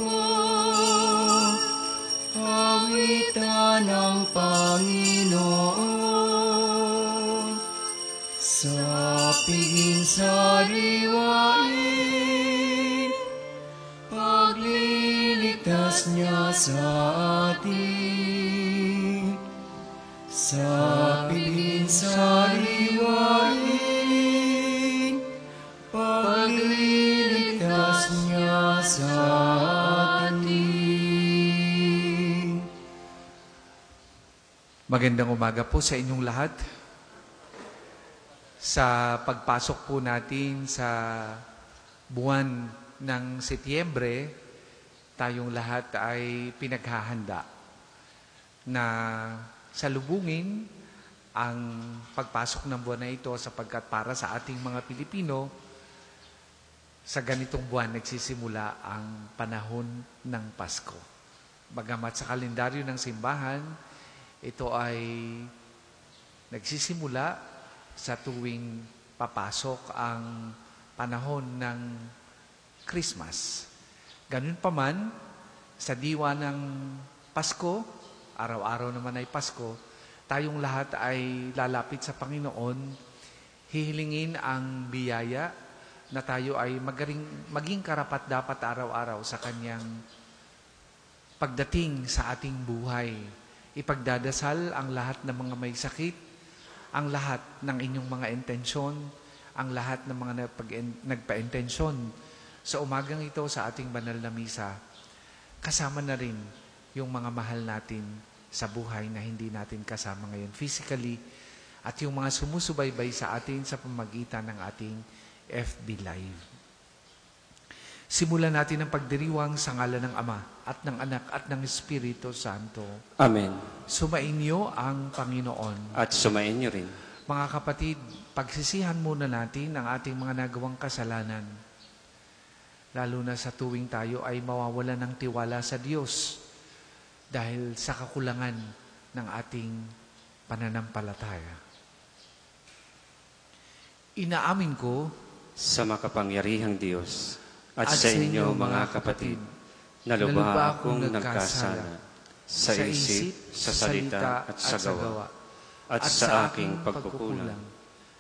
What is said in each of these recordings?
ko, awitan ng Panginoon. Sa piging sariwain, pagliligtas niya sa atin. Sa piging sariwain, pagliligtas niya sa atin. Magandang umaga po sa inyong lahat. Sa pagpasok po natin sa buwan ng Setyembre, tayong lahat ay pinaghahanda na salubungin ang pagpasok ng buwan na ito sapagkat para sa ating mga Pilipino, sa ganitong buwan nagsisimula ang panahon ng Pasko. Bagamat sa kalendaryo ng simbahan, ito ay nagsisimula sa tuwing papasok ang panahon ng Christmas. Ganun pa man, sa diwa ng Pasko, araw-araw naman ay Pasko, tayong lahat ay lalapit sa Panginoon, hihilingin ang biyaya na tayo ay maging karapat-dapat araw-araw sa Kanyang pagdating sa ating buhay. Ipagdadasal ang lahat ng mga may sakit, ang lahat ng inyong mga intensyon, ang lahat ng mga nagpa-intensyon sa umagang ito sa ating banal na misa, kasama na rin yung mga mahal natin sa buhay na hindi natin kasama ngayon physically at yung mga sumusubaybay sa atin sa pamagitan ng ating FB Live. Simulan natin ang pagdiriwang sa ngalan ng Ama at ng Anak at ng Espiritu Santo. Amen. Sumainyo ang Panginoon. At sumainyo rin. Mga kapatid, pagsisihan muna natin ang ating mga nagawang kasalanan. Lalo na sa tuwing tayo ay mawawalan ng tiwala sa Diyos dahil sa kakulangan ng ating pananampalataya. Inaamin ko sa makapangyarihang Diyos at sa inyo mga kapatid, na lubha akong nagkasala sa isip, sa salita at sa gawa, at sa aking pagkukulang.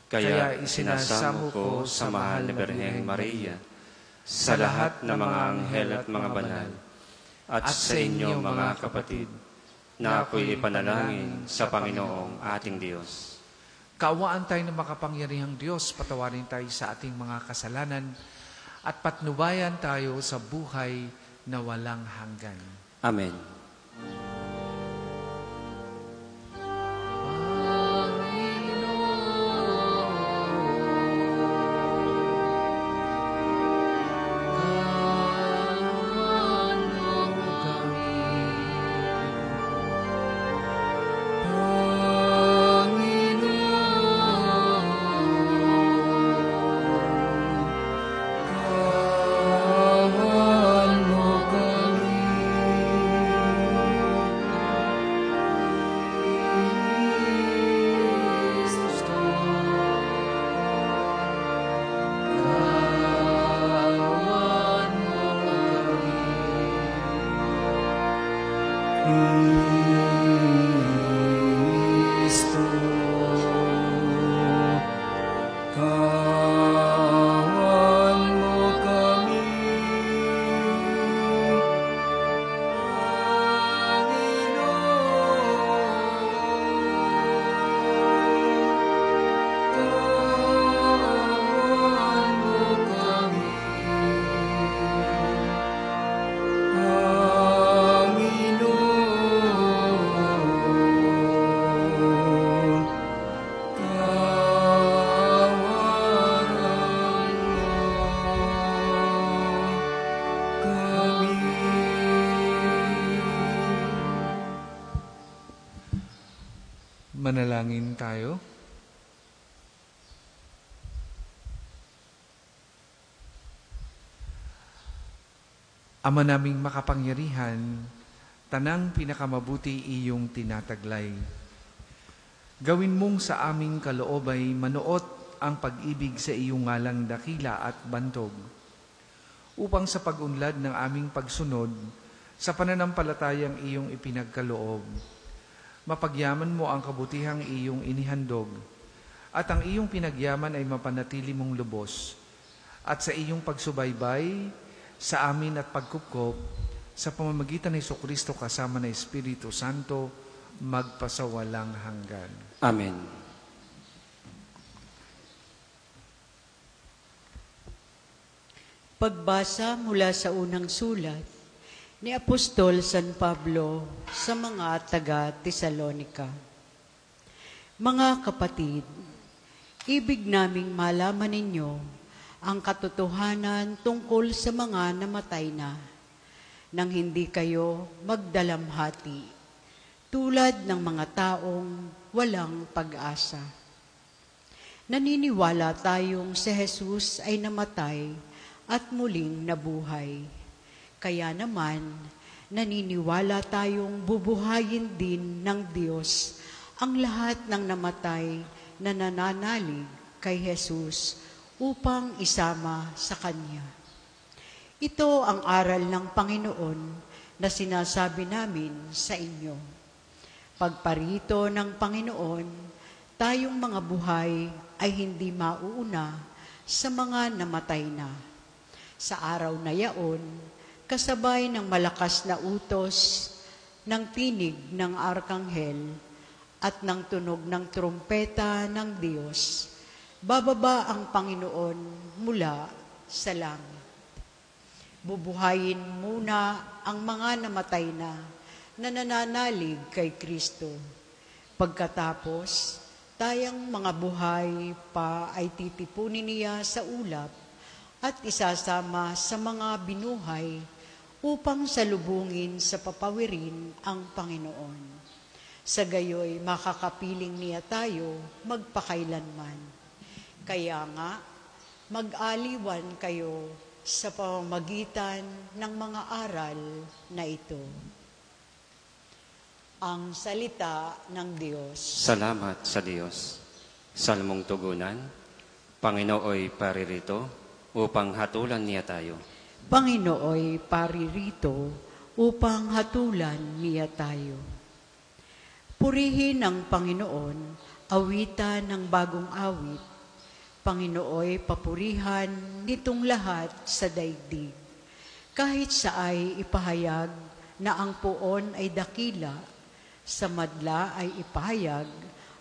Kaya isinasamo ko sa mahal na Birheng Maria, sa lahat ng mga anghel at mga banal, at sa inyo mga kapatid, na ako'y ipanalangin sa Panginoong ating Diyos. Kaawaan tayo ng makapangyarihang Diyos, patawarin tayo sa ating mga kasalanan, at patnubayan tayo sa buhay na walang hanggan. Amen. Manalangin tayo. Ama naming makapangyarihan, tanang pinakamabuti iyong tinataglay. Gawin mong sa aming kaloob ay manuot ang pag-ibig sa iyong ngalang dakila at bantog, upang sa pag-unlad ng aming pagsunod sa pananampalatayang iyong ipinagkaloob, mapagyaman mo ang kabutihang iyong inihandog, at ang iyong pinagyaman ay mapanatili mong lubos, at sa iyong pagsubaybay sa amin at pagkupkop, sa pamamagitan ni Jesucristo kasama ng Espiritu Santo, magpasawalang hanggan. Amen. Pagbasa mula sa unang sulat ni Apostol San Pablo sa mga taga-Tesalonika. Mga kapatid, ibig naming malaman ninyo ang katotohanan tungkol sa mga namatay na, nang hindi kayo magdalamhati, tulad ng mga taong walang pag-asa. Naniniwala tayong si Jesus ay namatay at muling nabuhay. Kaya naman, naniniwala tayong bubuhayin din ng Diyos ang lahat ng namatay na nananalig kay Jesus upang isama sa Kanya. Ito ang aral ng Panginoon na sinasabi namin sa inyo. Pagparito ng Panginoon, tayong mga buhay ay hindi mauuna sa mga namatay na. Sa araw na yaon, kasabay ng malakas na utos ng tinig ng arkanghel at ng tunog ng trumpeta ng Diyos, bababa ang Panginoon mula sa langit. Bubuhayin muna ang mga namatay na nananalig kay Kristo. Pagkatapos, tayong mga buhay pa ay titipunin niya sa ulap at isasama sa mga binuhay upang salubungin sa papawirin ang Panginoon. Sa gayoy, makakapiling niya tayo magpakailanman. Kaya nga, mag-aliwan kayo sa pamamagitan ng mga aral na ito. Ang salita ng Diyos. Salamat sa Diyos. Salmong tugunan, Panginooy paririto upang hatulan niya tayo. Panginooy paririto upang hatulan niya tayo. Purihin ang Panginoon, awitan ng bagong awit. Panginooy papurihan nitong lahat sa daigdig. Kahit sa ay ipahayag na ang puon ay dakila, sa madla ay ipahayag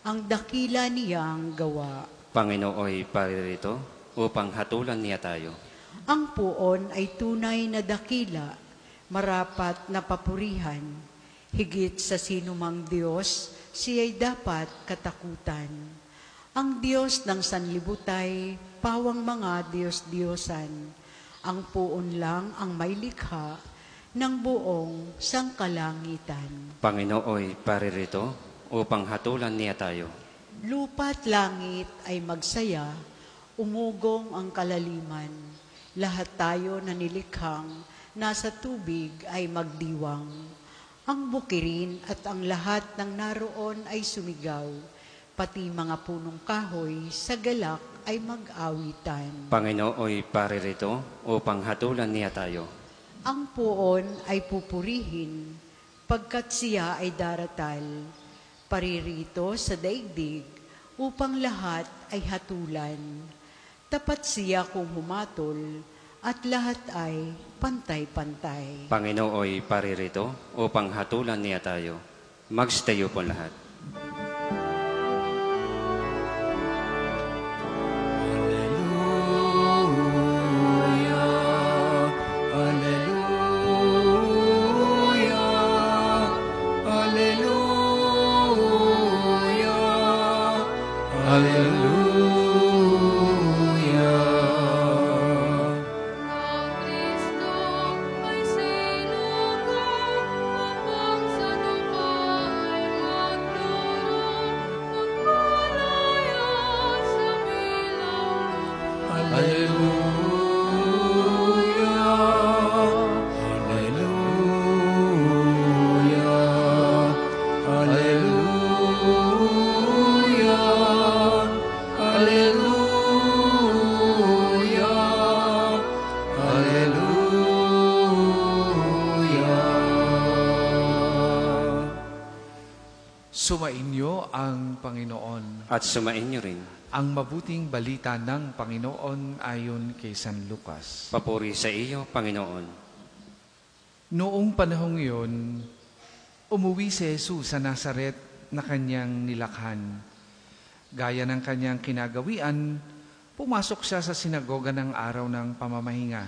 ang dakila niyang gawa. Panginooy paririto upang hatulan niya tayo. Ang puon ay tunay na dakila, marapat na papurihan. Higit sa sinumang Diyos, siya'y dapat katakutan. Ang Diyos ng sanlibutay, pawang mga Diyos-Diyosan. Ang puon lang ang may likha ng buong sangkalangitan. Panginooy paririto upang hatulan niya tayo. Lupa't langit ay magsaya, umugong ang kalaliman. Lahat tayo na nilikhang nasa tubig ay magdiwang. Ang bukirin at ang lahat ng naroon ay sumigaw. Pati mga punong kahoy sa galak ay mag-awitan. Panginooy paririto upang hatulan niya tayo. Ang puon ay pupurihin, pagkat siya ay daratal. Paririto sa daigdig, upang lahat ay hatulan. Tapat siya kung humatol, at lahat ay pantay-pantay. Panginooy paririto upang hatulan niya tayo. Magstayo po lahat. Sumainyo ang Panginoon. At sumainyo rin. Ang mabuting balita ng Panginoon ayon kay San Lucas. Papuri sa iyo, Panginoon. Noong panahong iyon, umuwi si Jesus sa Nazaret na kanyang nilakhan. Gaya ng kanyang kinagawian, pumasok siya sa sinagoga ng araw ng pamamahinga.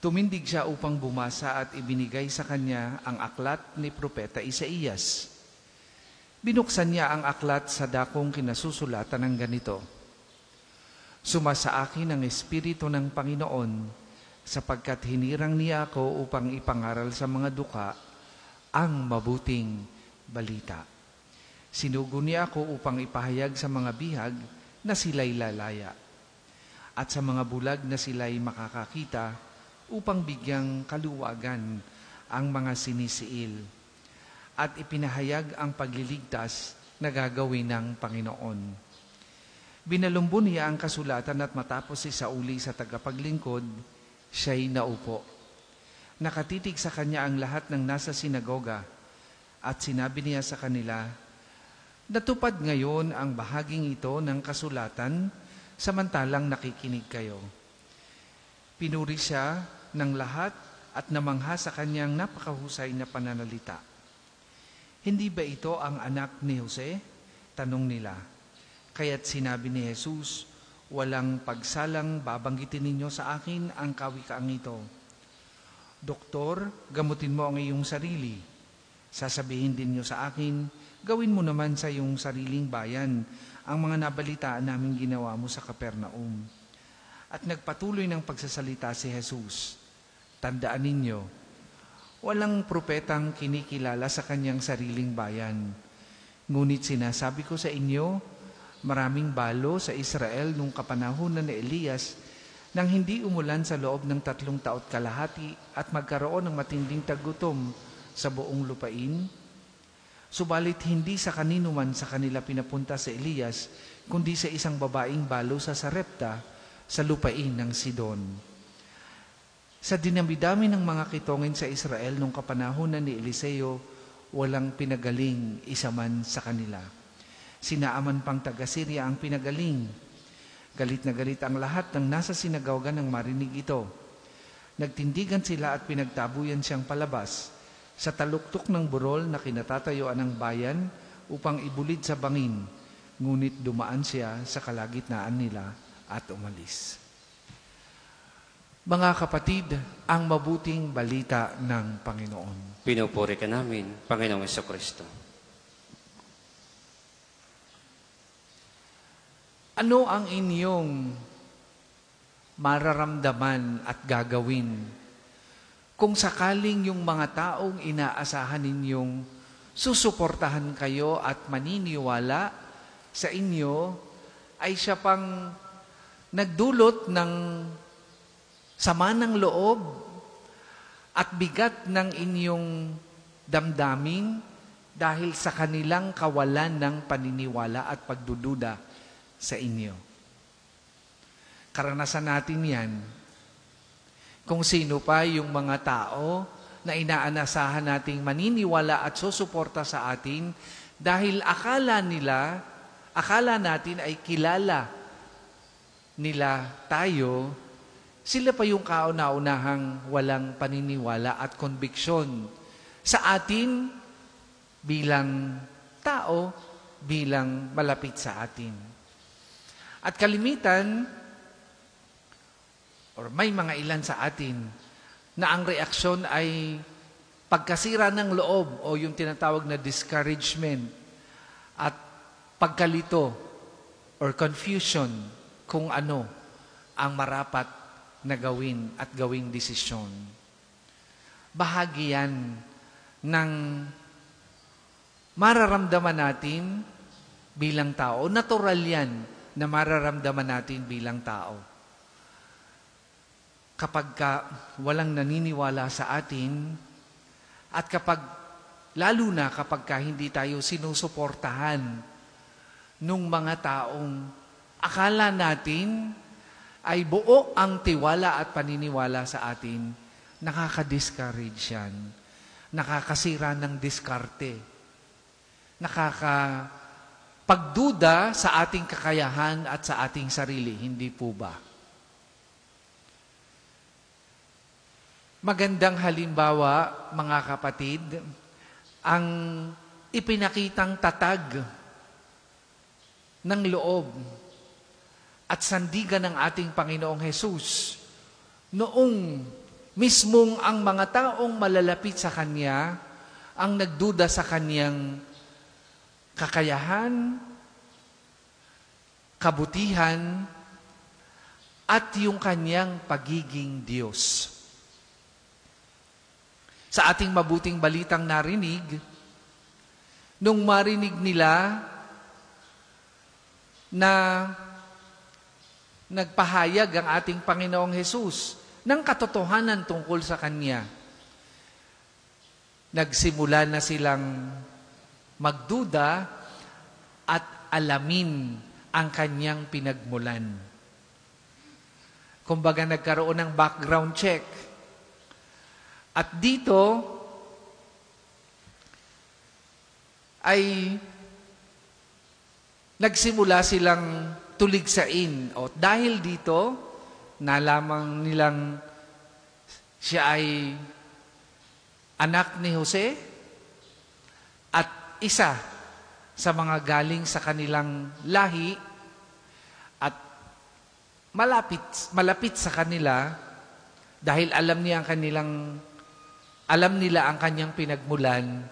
Tumindig siya upang bumasa at ibinigay sa kanya ang aklat ni Propeta Isaías. Binuksan niya ang aklat sa dakong kinasusulatan ng ganito: Sumasa akin ang Espiritu ng Panginoon, sapagkat hinirang niya ako upang ipangaral sa mga duka ang mabuting balita. Sinugo niya ako upang ipahayag sa mga bihag na sila'y lalaya, at sa mga bulag na sila'y makakakita, upang bigyang kaluwagan ang mga sinisiil, at ipinahayag ang pagliligtas na gagawin ng Panginoon. Binalumbo niya ang kasulatan at matapos isauli sa tagapaglingkod, siya'y naupo. Nakatitig sa kanya ang lahat ng nasa sinagoga at sinabi niya sa kanila, natupad ngayon ang bahaging ito ng kasulatan samantalang nakikinig kayo. Pinuri siya ng lahat at namangha sa kanyang napakahusay na pananalita. Hindi ba ito ang anak ni Jose? Tanong nila. Kaya't sinabi ni Jesus, walang pagsalang babanggitin ninyo sa akin ang kawikaang ito. Doktor, gamutin mo ang iyong sarili. Sasabihin din niyo sa akin, gawin mo naman sa iyong sariling bayan ang mga nabalitaan naming ginawa mo sa Capernaum. At nagpatuloy ng pagsasalita si Jesus. Tandaan ninyo, walang propetang kinikilala sa kanyang sariling bayan. Ngunit sinasabi ko sa inyo, maraming balo sa Israel nung kapanahunan ni Elias nang hindi umulan sa loob ng 3 taon kalahati at magkaroon ng matinding tagutom sa buong lupain. Subalit hindi sa kanino man sa kanila pinapunta si Elias, kundi sa isang babaeng balo sa Sarepta sa lupain ng Sidon. Sa dinami-dami ng mga kitongin sa Israel nung kapanahunan ni Eliseo, walang pinagaling isa man sa kanila. Sinaaman pang taga-Syria ang pinagaling. Galit na galit ang lahat ng nasa sinagoga nang marinig ito. Nagtindigan sila at pinagtabuyan siyang palabas sa taluktok ng burol na kinatatayuan ng bayan upang ibulid sa bangin. Ngunit dumaan siya sa kalagitnaan nila at umalis. Mga kapatid, ang mabuting balita ng Panginoon. Pinupuri ka namin, Panginoong Jesucristo. Ano ang inyong mararamdaman at gagawin kung sakaling yung mga taong inaasahan ninyong susuportahan kayo at maniniwala sa inyo ay siya pang nagdulot ng sama ng loob at bigat ng inyong damdamin dahil sa kanilang kawalan ng paniniwala at pagdududa sa inyo. Karanasan natin yan. Kung sino pa yung mga tao na inaanasahan nating maniniwala at susuporta sa atin dahil akala natin ay kilala nila tayo, sila pa yung kauna-unahang walang paniniwala at konbiksyon sa atin bilang tao, bilang malapit sa atin. At kalimitan, or may mga ilan sa atin, na ang reaksyon ay pagkasira ng loob o yung tinatawag na discouragement at pagkalito or confusion kung ano ang marapat na gawin at gawing desisyon. Bahagi yan ng mararamdaman natin bilang tao. Natural yan na mararamdaman natin bilang tao. Kapag walang naniniwala sa atin at lalo na kapag hindi tayo sinusuportahan nung mga taong akala natin ay buo ang tiwala at paniniwala sa atin, nakaka-discourage yan. Nakakasira ng diskarte nakakapagduda sa ating kakayahan at sa ating sarili. Hindi po ba? Magandang halimbawa, mga kapatid, ang ipinakitang tatag ng loob at sandigan ng ating Panginoong Hesus noong mismong ang mga taong malalapit sa Kanya ang nagduda sa Kanyang kakayahan, kabutihan, at yung Kanyang pagiging Diyos. Sa ating mabuting balitang narinig, nung marinig nila na nagpahayag ang ating Panginoong Hesus ng katotohanan tungkol sa Kanya, nagsimula na silang magduda at alamin ang Kanyang pinagmulan. Kumbaga nagkaroon ng background check. At dito ay nagsimula silang tuligsain. O dahil dito, nalamang nilang siya ay anak ni Jose at isa sa mga galing sa kanilang lahi at malapit sa kanila dahil alam nila ang kanyang pinagmulan,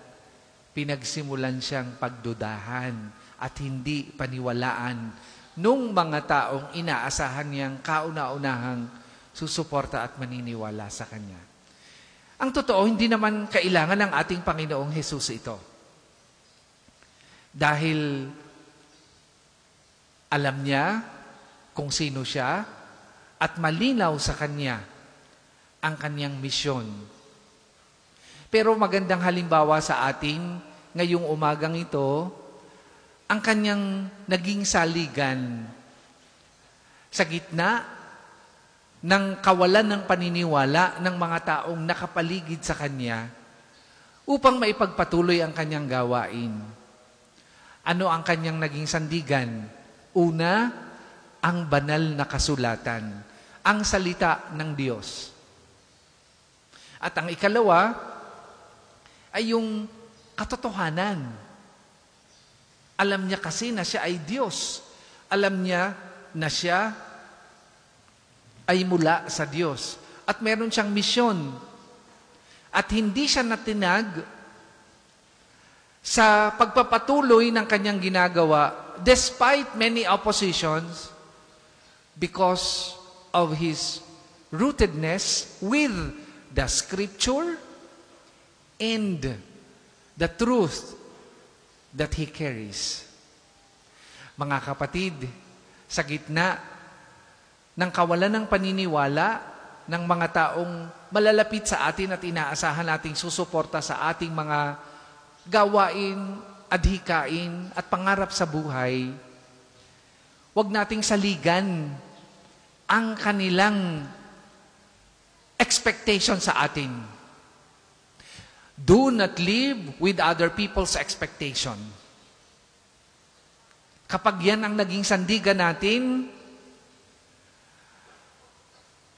pinagsimulan siyang pagdudahan at hindi paniwalaan nung mga taong inaasahan niyang kauna-unahang susuporta at maniniwala sa Kanya. Ang totoo, hindi naman kailangan ng ating Panginoong Hesus ito. Dahil alam niya kung sino siya at malinaw sa Kanya ang Kanyang misyon. Pero magandang halimbawa sa ating ngayong umagang ito, ang Kanyang naging saligan sa gitna ng kawalan ng paniniwala ng mga taong nakapaligid sa Kanya upang maipagpatuloy ang Kanyang gawain. Ano ang Kanyang naging sandigan? Una, ang banal na kasulatan, ang salita ng Diyos. At ang ikalawa, ay yung katotohanan. Alam niya kasi na siya ay Diyos. Alam niya na siya ay mula sa Diyos. At meron siyang misyon. At hindi siya natinag sa pagpapatuloy ng kanyang ginagawa despite many oppositions because of his rootedness with the Scripture and the truth that he carries. Mga kapatid, sa gitna ng kawalan ng paniniwala ng mga taong malalapit sa atin at inaasahan nating susuporta sa ating mga gawain, adhikain at pangarap sa buhay, huwag nating saligan ang kanilang expectation sa atin. Do not live with other people's expectation. Kapag yan ang naging sandigan natin,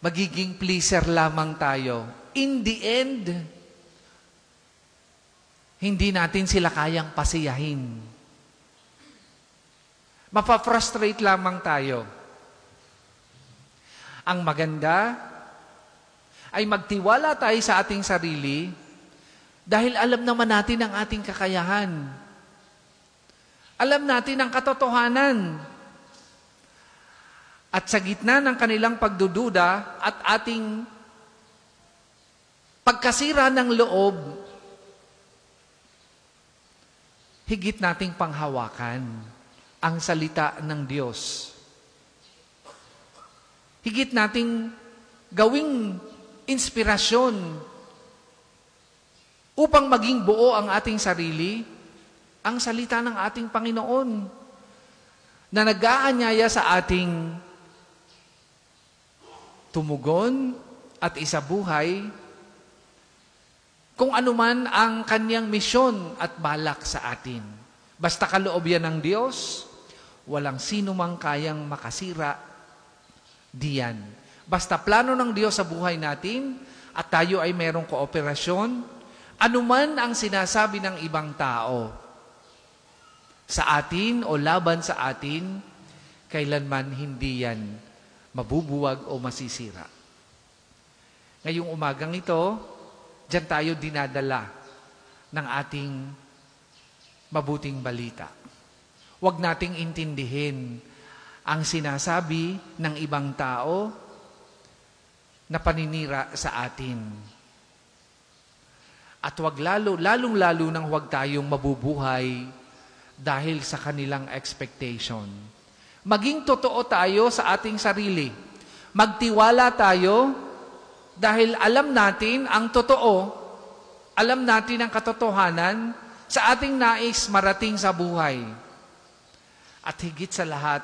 magiging pleaser lamang tayo. In the end, hindi natin sila kayang pasiyahin. Mapafrustrate lamang tayo. Ang maganda ay magtiwala tayo sa ating sarili dahil alam naman natin ang ating kakayahan. Alam natin ang katotohanan. At sa gitna ng kanilang pagdududa at ating pagkasira ng loob, higit nating panghawakan ang salita ng Diyos. Higit nating gawing inspirasyon upang maging buo ang ating sarili, ang salita ng ating Panginoon na nag-aanyaya sa ating tumugon at isabuhay kung anuman ang Kanyang misyon at balak sa atin. Basta kaloob yan ng Diyos, walang sino mang kayang makasira diyan. Basta plano ng Diyos sa buhay natin at tayo ay merong kooperasyon, anuman ang sinasabi ng ibang tao sa atin o laban sa atin, kailanman hindi yan mabubuwag o masisira. Ngayong umagang ito, diyan tayo dinadala ng ating mabuting balita. Huwag nating intindihin ang sinasabi ng ibang tao na paninira sa atin. At lalong-lalo nang huwag tayong mabubuhay dahil sa kanilang expectation. Maging totoo tayo sa ating sarili. Magtiwala tayo dahil alam natin ang totoo, alam natin ang katotohanan sa ating nais marating sa buhay. At higit sa lahat,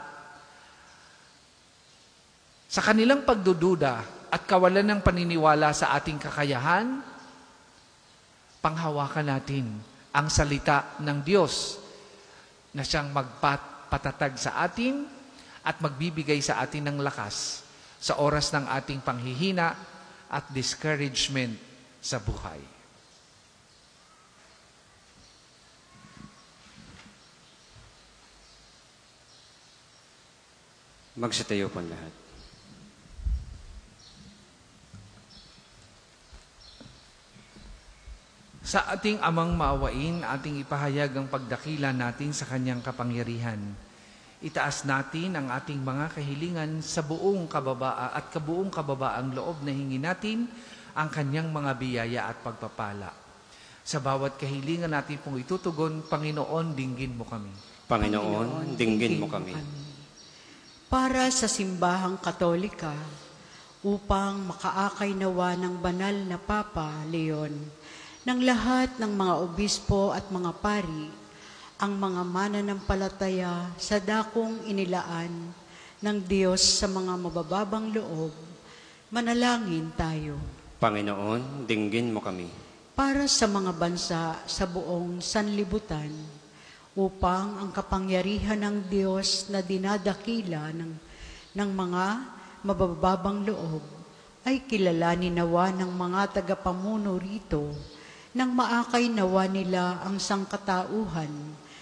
sa kanilang pagdududa at kawalan ng paniniwala sa ating kakayahan, panghawakan natin ang salita ng Diyos na siyang magpatatag sa atin at magbibigay sa atin ng lakas sa oras ng ating panghihina at discouragement sa buhay. Magsitayo po lahat. Sa ating amang maawain, ating ipahayag ang pagdakila natin sa kanyang kapangyarihan. Itaas natin ang ating mga kahilingan sa buong kababaa at kabuong kababaang loob na hingi natin ang kanyang mga biyaya at pagpapala. Sa bawat kahilingan natin pong itutugon, Panginoon, dinggin mo kami. Panginoon, dinggin mo kami. Para sa simbahang Katolika, upang makaakay nawa ng banal na Papa Leon, ng lahat ng mga obispo at mga pari, ang mga mananampalataya sa dakong inilaan ng Diyos sa mga mabababang loob, manalangin tayo. Panginoon, dinggin mo kami. Para sa mga bansa sa buong sanlibutan, upang ang kapangyarihan ng Diyos na dinadakila ng mga mabababang loob ay kilalanin nawa ng mga tagapamuno rito nang maakay nawa nila ang sangkatauhan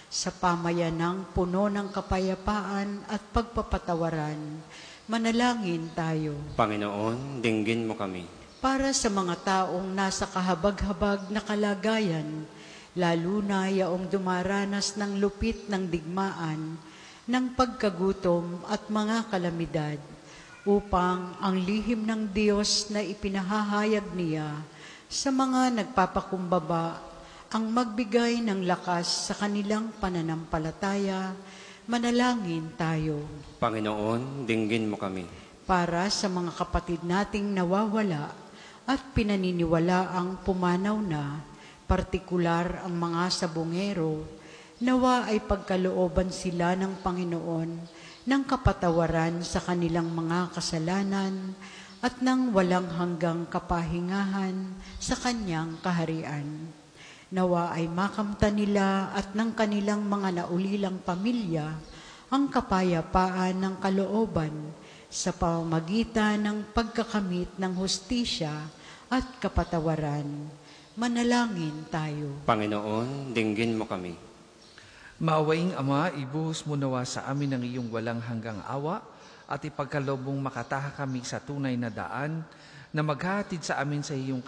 sa pamayanang puno ng kapayapaan at pagpapatawaran. Manalangin tayo. Panginoon, dinggin mo kami. Para sa mga taong nasa kahabag-habag na kalagayan, lalo na yaong dumaranas ng lupit ng digmaan, ng pagkagutom at mga kalamidad, upang ang lihim ng Diyos na ipinahahayag niya sa mga nagpapakumbaba ang magbigay ng lakas sa kanilang pananampalataya. Manalangin tayo. Panginoon, dinggin mo kami. Para sa mga kapatid nating nawawala at pinaniniwala ang pumanaw na, partikular ang mga sabongero, nawa ay pagkalooban sila ng Panginoon ng kapatawaran sa kanilang mga kasalanan at ng walang hanggang kapahingahan sa kanyang kaharian. Nawa ay makamta nila at ng kanilang mga naulilang pamilya ang kapayapaan ng kalooban sa pamamagitan ng pagkakamit ng hustisya at kapatawaran. Manalangin tayo. Panginoon, dinggin mo kami. Maawaing Ama, ibuhos mo nawa sa amin ang iyong walang hanggang awa at ipagkaloob mong makataha kami sa tunay na daan na maghahatid sa amin sa iyong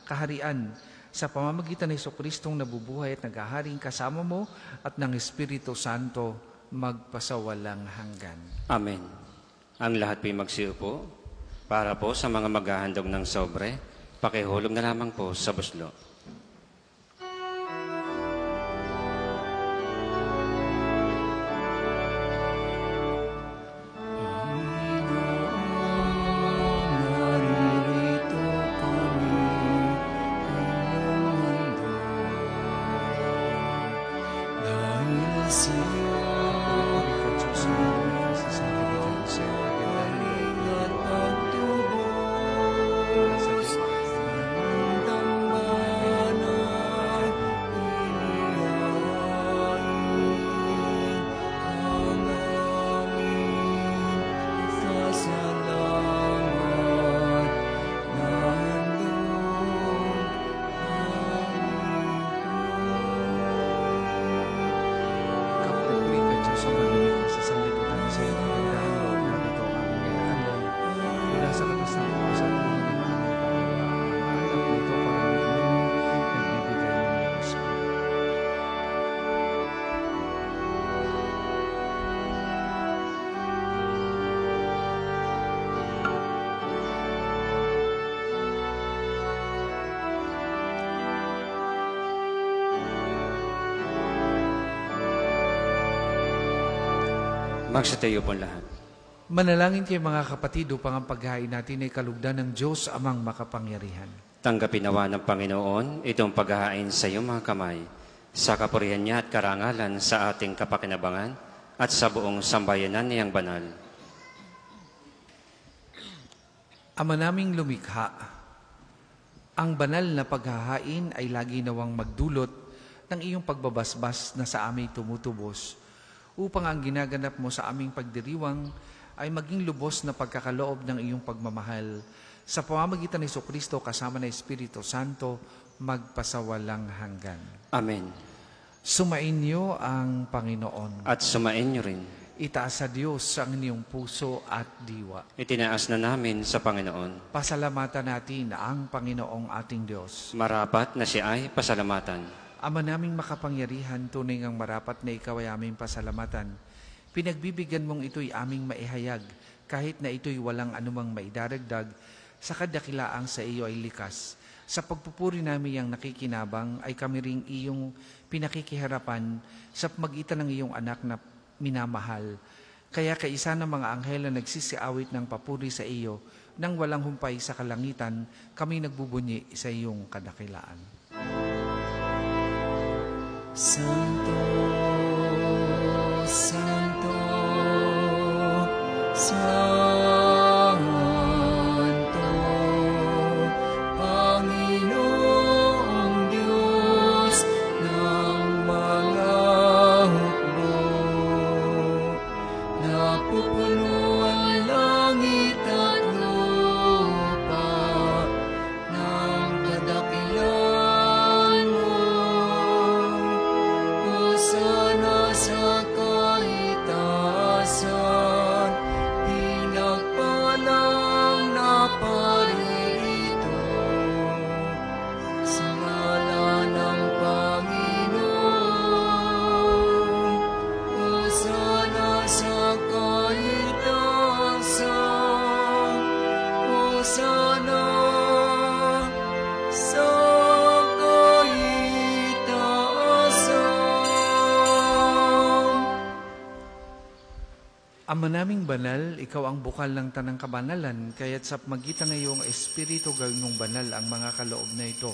kaharian sa pamamagitan ng Jesucristong nabubuhay at naghaharing kasama mo at ng Espiritu Santo magpasawalang hanggan. Amen. Ang lahat po'y magsiupo para po sa mga maghahandog ng sobre. Pakihulog na lamang po sa buslo. Naririto kami, inyong mundo, dahil sa iyo, galing at pagtubos, ng damdaman at inihain Magsitayo po lahat. Manalangin kayo mga kapatid upang ang paghain natin ay kalugdan ng Diyos amang makapangyarihan. Tanggapin nawa ng Panginoon itong paghahain sa iyong mga kamay, sa kapurihan niya at karangalan sa ating kapakinabangan at sa buong sambayanan niyang banal. Ama naming lumikha, ang banal na paghahain ay lagi nawang magdulot ng iyong pagbabasbas na sa aming tumutubos, upang ang ginaganap mo sa aming pagdiriwang ay maging lubos na pagkakaloob ng iyong pagmamahal sa pamamagitan ni Jesucristo kasama ng Espiritu Santo magpasawalang hanggan. Amen. Sumainyo ang Panginoon. At sumain niyo rin. Itaas sa Diyos ang inyong puso at diwa. Itinaas na namin sa Panginoon. Pasalamatan natin ang Panginoong ating Diyos. Marapat na siya ay pasalamatan. Ama naming makapangyarihan, tunay ngang marapat na ikaw ay aming pasalamatan. Pinagbibigyan mong ito'y aming maihayag, kahit na ito'y walang anumang maidaragdag, sa kadakilaang sa iyo ay likas. Sa pagpupuri namin ang nakikinabang, ay kami ring iyong pinakikiharapan sa magitan ng iyong anak na minamahal. Kaya kaisa ng mga anghel na nagsisiawit ng papuri sa iyo, nang walang humpay sa kalangitan, kami nagbubunyi sa iyong kadakilaan. Santo, Santo, Santo, Panginoong Diyos ng mga hukbo. Napupuno ang langit at lupa ng kadakilan mo. Hosana sa kaitaasan, pinagpalang na paririto. Sa ngalan ng Panginoon, Hosana sa kaitaasan, Hosana sa kaitaasan. Ama naming banal, ikaw ang bukal ng tanang kabanalan, kaya't sa magitan ng iyong Espiritu gawin mong banal ang mga kaloob na ito,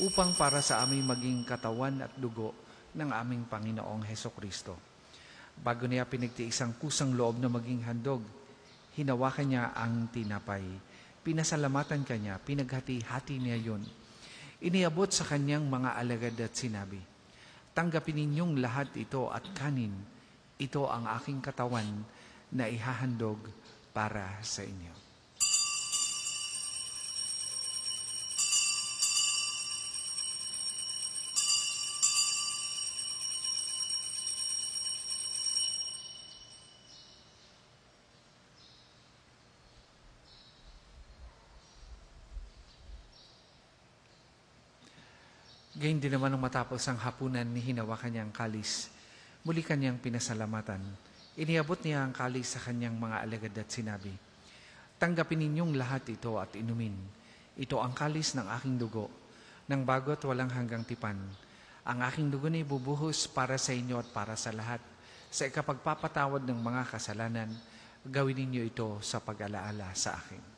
upang para sa aming maging katawan at dugo ng aming Panginoong Hesukristo. Bago niya pinagtiis ang kusang loob na maging handog, hinawakan niya ang tinapay. Pinasalamatan kanya, pinaghati-hati niya yun. Iniabot sa kanyang mga alagad at sinabi, "Tanggapin ninyong lahat ito at kanin. Ito ang aking katawan na ihahandog para sa inyo." Gayun din naman nung matapos ang hapunan, hinawakan niya ang kalis. Muli kanyang pinasalamatan. Iniabot niya ang kalis sa kanyang mga alagad at sinabi, "Tanggapin ninyong lahat ito at inumin. Ito ang kalis ng aking dugo, ng bago at walang hanggang tipan. Ang aking dugo na ibubuhos para sa inyo at para sa lahat. Sa ikapagpapatawad ng mga kasalanan, gawin ninyo ito sa pag-alaala sa akin."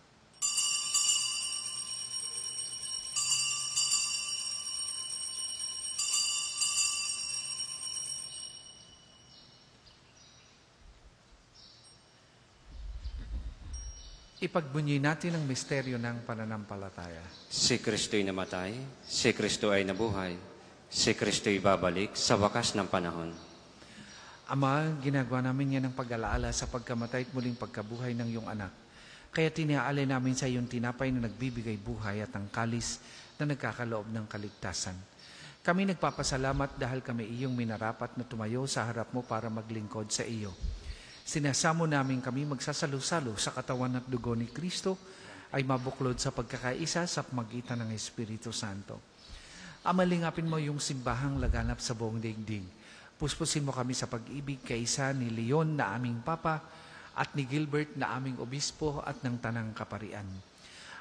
Ipagbunyi natin ang misteryo ng pananampalataya. Si Kristo'y namatay, si Kristo ay nabuhay, si Kristo'y babalik sa wakas ng panahon. Ama, ginagawa namin yan ng pag-alaala sa pagkamatay at muling pagkabuhay ng iyong anak. Kaya tiniaalay namin sa iyong tinapay na nagbibigay buhay at ang kalis na nagkakaloob ng kaligtasan. Kami nagpapasalamat dahil kami iyong minarapat na tumayo sa harap mo para maglingkod sa iyo. Sinasamo namin kami magsasalo-salo sa katawan at dugo ni Kristo ay mabuklod sa pagkakaisa sa magitan ng Espiritu Santo. Amalingapin mo yung simbahang laganap sa buong daigdig. Puspusin mo kami sa pag-ibig kaisa ni Leon na aming Papa at ni Gilbert na aming Obispo at ng Tanang Kaparian.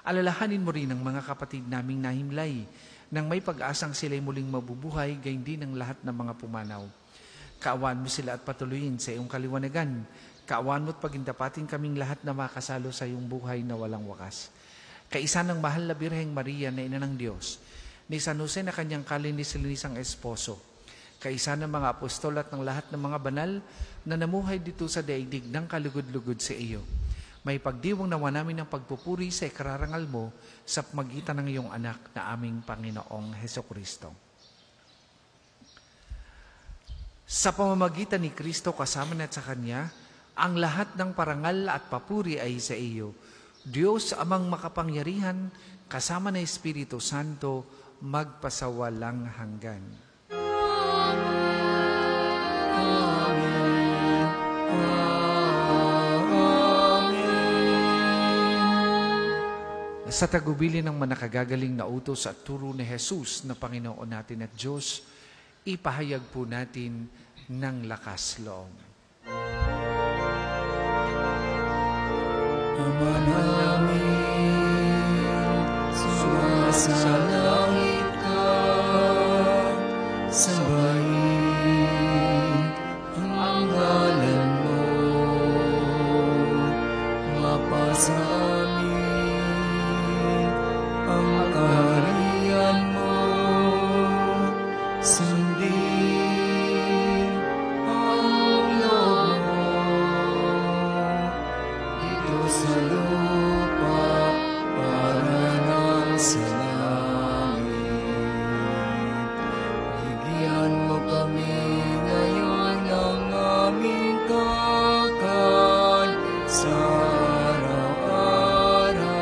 Alalahanin mo rin ang mga kapatid naming nahimlay nang may pag-asang sila'y muling mabubuhay, gayon din ang lahat ng mga pumanaw. Kaawaan mo sila at patuloyin sa iyong kaliwanagan. Kaawaan mo at pagindapatin kaming lahat na makasalo sa iyong buhay na walang wakas. Kaisa ng mahal na Birheng Maria na Ina ng Diyos, ni San Jose na kanyang kalinis-linisang esposo, kaisa ng mga apostol at ng lahat ng mga banal na namuhay dito sa daigdig ng kalugod-lugod sa iyo. May pagdiwang nawa namin ng pagpupuri sa ikararangal mo sa magitan ng iyong anak na aming Panginoong Hesukristo. Sa pamamagitan ni Kristo kasama na sa Kanya, ang lahat ng parangal at papuri ay sa iyo. Diyos amang makapangyarihan, kasama ng Espiritu Santo, magpasawalang hanggan. Sa tagubilin ng manakagagaling na utos at turo ni Jesus na Panginoon natin at Diyos, ipahayag po natin ng lakas loob. Ama namin, sumasalangit ka, sambahin ang ngalan mo, mapasa amin ang kaharian mo, sundin ang loob mo, dito sa lupa para nang sa langit. Bigyan mo kami ngayon ng aming kakan sa araw-araw,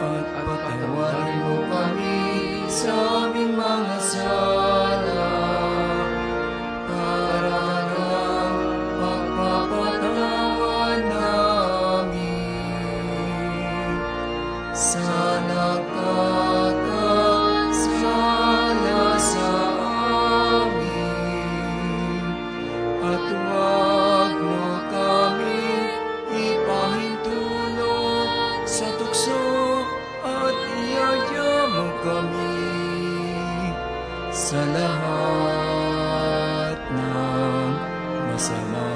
at patawarin mo kami sa aming mga sala, para ng pagpapatawad namin sa nakakasala sa amin, at huwag mo kami ipahintulot sa tukso, at iadya mo kami sa lahat ng masama.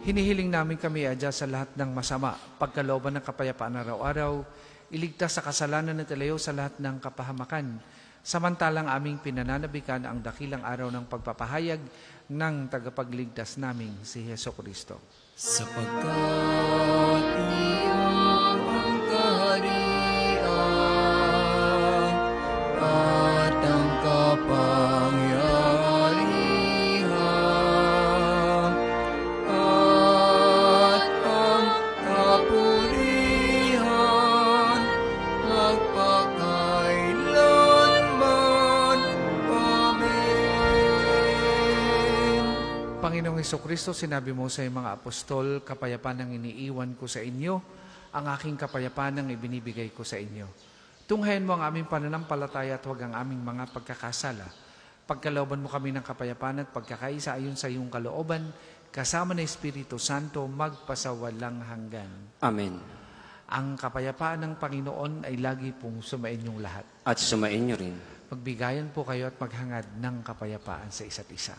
Hinihiling namin kami adya sa lahat ng masama, pagkalooban ng kapayapaan araw-araw, iligtas sa kasalanan at ilayo sa lahat ng kapahamakan, samantalang aming pinananabikan ang dakilang araw ng pagpapahayag ng tagapagligtas naming si Hesukristo. Sapagkat iyo ang kaharian at ang kapangyarihan at ang kapurihan magpakailanman. Amen. Panginoong Hesukristo, sinabi mo sa iyong mga apostol, kapayapaan ang iniiwan ko sa inyo, ang aking kapayapaan ang ibinibigay ko sa inyo. Tunghayan mo ang aming pananampalataya at huwag ang aming mga pagkakasala. Pagkalooban mo kami ng kapayapaan at pagkakaisa ayon sa iyong kalooban, kasama ng Espiritu Santo, magpasawalang hanggan. Amen. Ang kapayapaan ng Panginoon ay lagi pong sumainyong lahat. At sumainyo rin. Magbigayan po kayo at maghangad ng kapayapaan sa isa't isa.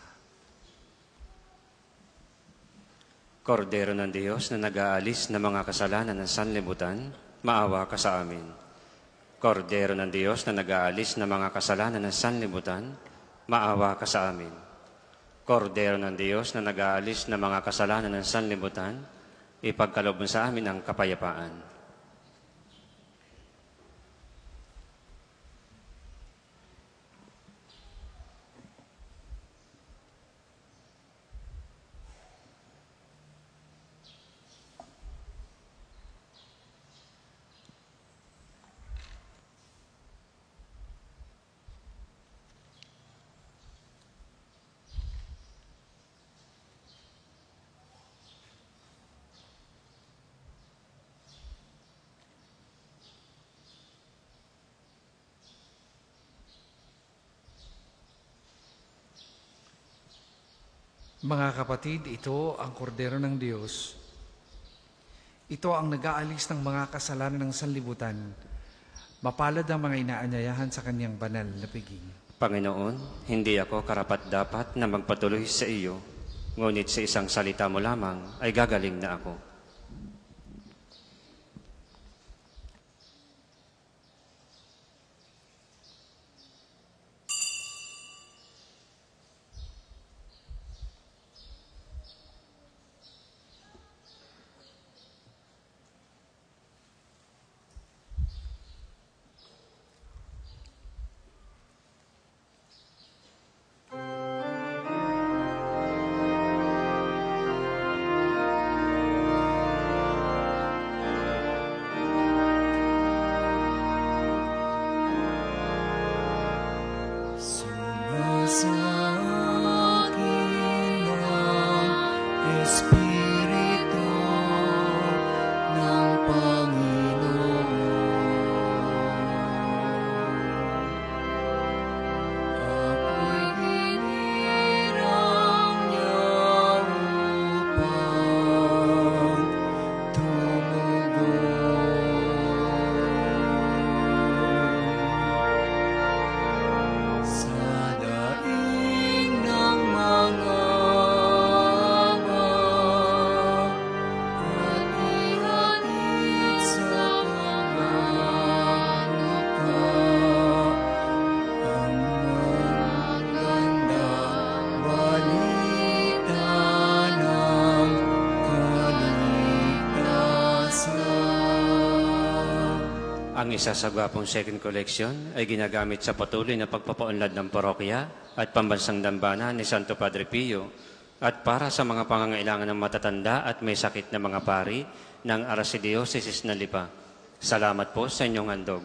Kordero ng Diyos na nag-aalis ng mga kasalanan ng sanlibutan, maawa ka sa amin. Kordero ng Diyos na nag-aalis ng mga kasalanan ng sanlibutan, maawa ka sa amin. Kordero ng Diyos na nag-aalis ng mga kasalanan ng sanlibutan, ipagkaloob mo sa amin ang kapayapaan. Mga kapatid, ito ang kordero ng Diyos. Ito ang nag-aalis ng mga kasalanan ng sanlibutan. Mapalad ang mga inaanyayahan sa kanyang banal na piging. Panginoon, hindi ako karapat-dapat na magpatuloy sa iyo, ngunit sa isang salita mo lamang ay gagaling na ako. Ang isa sa gwapong second collection ay ginagamit sa patuloy na pagpapaunlad ng parokya at pambansang dambana ni Santo Padre Pio at para sa mga pangangailangan ng matatanda at may sakit na mga pari ng Archdiocese ng Lipa. Salamat po sa inyong handog.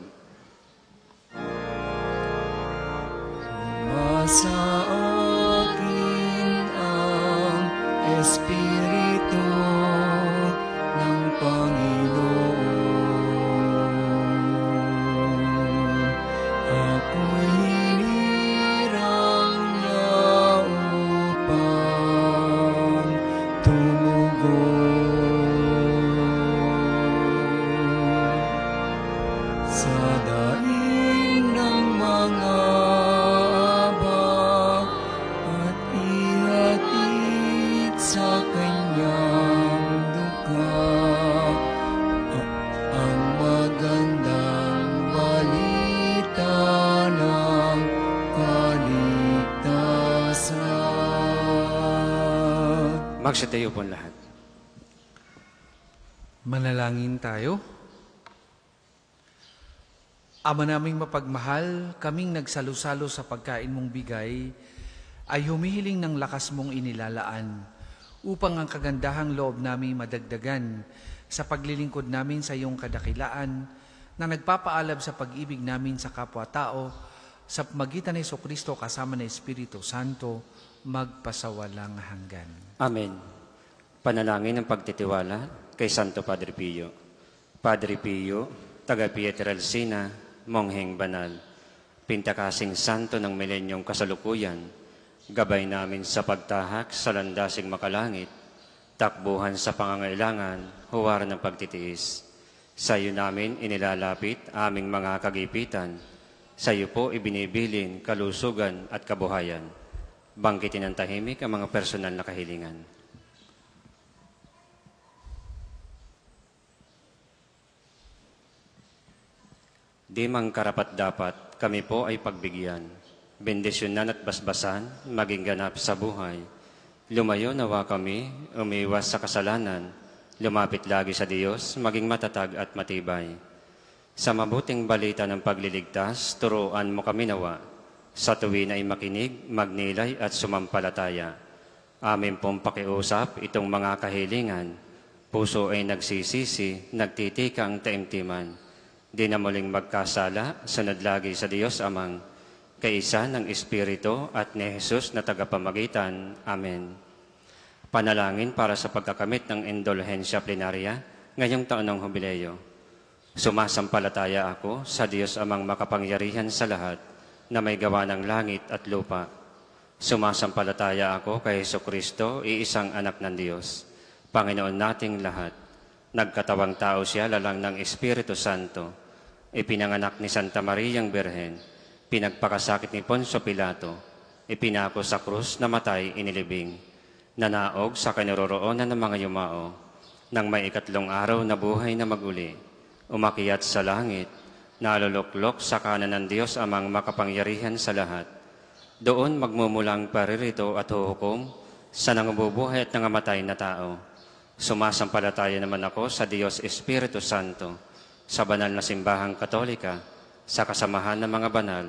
Sa akin ang Espiritu ng Panginoon. Ako'y hinirang niya upang tumugon sa daing ng mga abak at ihatid sa kanyang duka ang magandang balita ng kaligtasan. Magsitayo po lahat. Manalangin tayo. Ama naming mapagmahal, kaming nagsalo-salo sa pagkain mong bigay, ay humihiling ng lakas mong inilalaan upang ang kagandahang loob namin madagdagan sa paglilingkod namin sa iyong kadakilaan na nagpapaalab sa pag-ibig namin sa kapwa-tao sa magitan ni Jesucristo kasama ng Espiritu Santo, magpasawalang hanggan. Amen. Panalangin ng pagtitiwala kay Santo Padre Pio. Padre Pio, taga Pietrelcina, Mongheng Banal, pintakasing santo ng milenyong kasalukuyan, gabay namin sa pagtahak sa landasing makalangit, takbuhan sa pangangailangan, huwara ng pagtitiis. Sa iyo namin inilalapit aming mga kagipitan, sa iyo po ibinibilin kalusugan at kabuhayan. Bangkitin ng tahimik ang mga personal na kahilingan. Di mang karapat-dapat, kami po ay pagbigyan. Bendisyonan at basbasan, maging ganap sa buhay. Lumayo nawa kami, umiwas sa kasalanan. Lumapit lagi sa Diyos, maging matatag at matibay. Sa mabuting balita ng pagliligtas, turuan mo kami nawa. Sa tuwin ay makinig, magnilay at sumampalataya. Amin pong pakiusap itong mga kahilingan. Puso ay nagsisisi, nagtitika ang taimtiman. Di na muling magkasala, sunod lagi sa Diyos Amang, kaisa ng Espiritu at ni Jesus na tagapamagitan. Amen. Panalangin para sa pagkakamit ng indulhensya plenaria ngayong taon ng Jubileo. Sumasampalataya ako sa Diyos Amang makapangyarihan sa lahat na may gawa ng langit at lupa. Sumasampalataya ako kay Jesucristo, iisang anak ng Diyos, Panginoon nating lahat. Nagkatawang tao siya lalang ng Espiritu Santo. Ipinanganak ni Santa Mariang Birhen, pinagpakasakit ni Poncio Pilato, ipinako sa krus, namatay, inilibing, nanaog sa kinaroroonan ng mga yumao, nang may ikatlong araw na buhay na maguli, umakyat sa langit, naluluklok sa kanan ng Diyos amang makapangyarihan sa lahat. Doon magmumulang paririto at huhukom sa nangabubuhay at nangamatay na tao. Sumasampalataya naman ako sa Diyos Espiritu Santo, sa banal na simbahang katolika, sa kasamahan ng mga banal,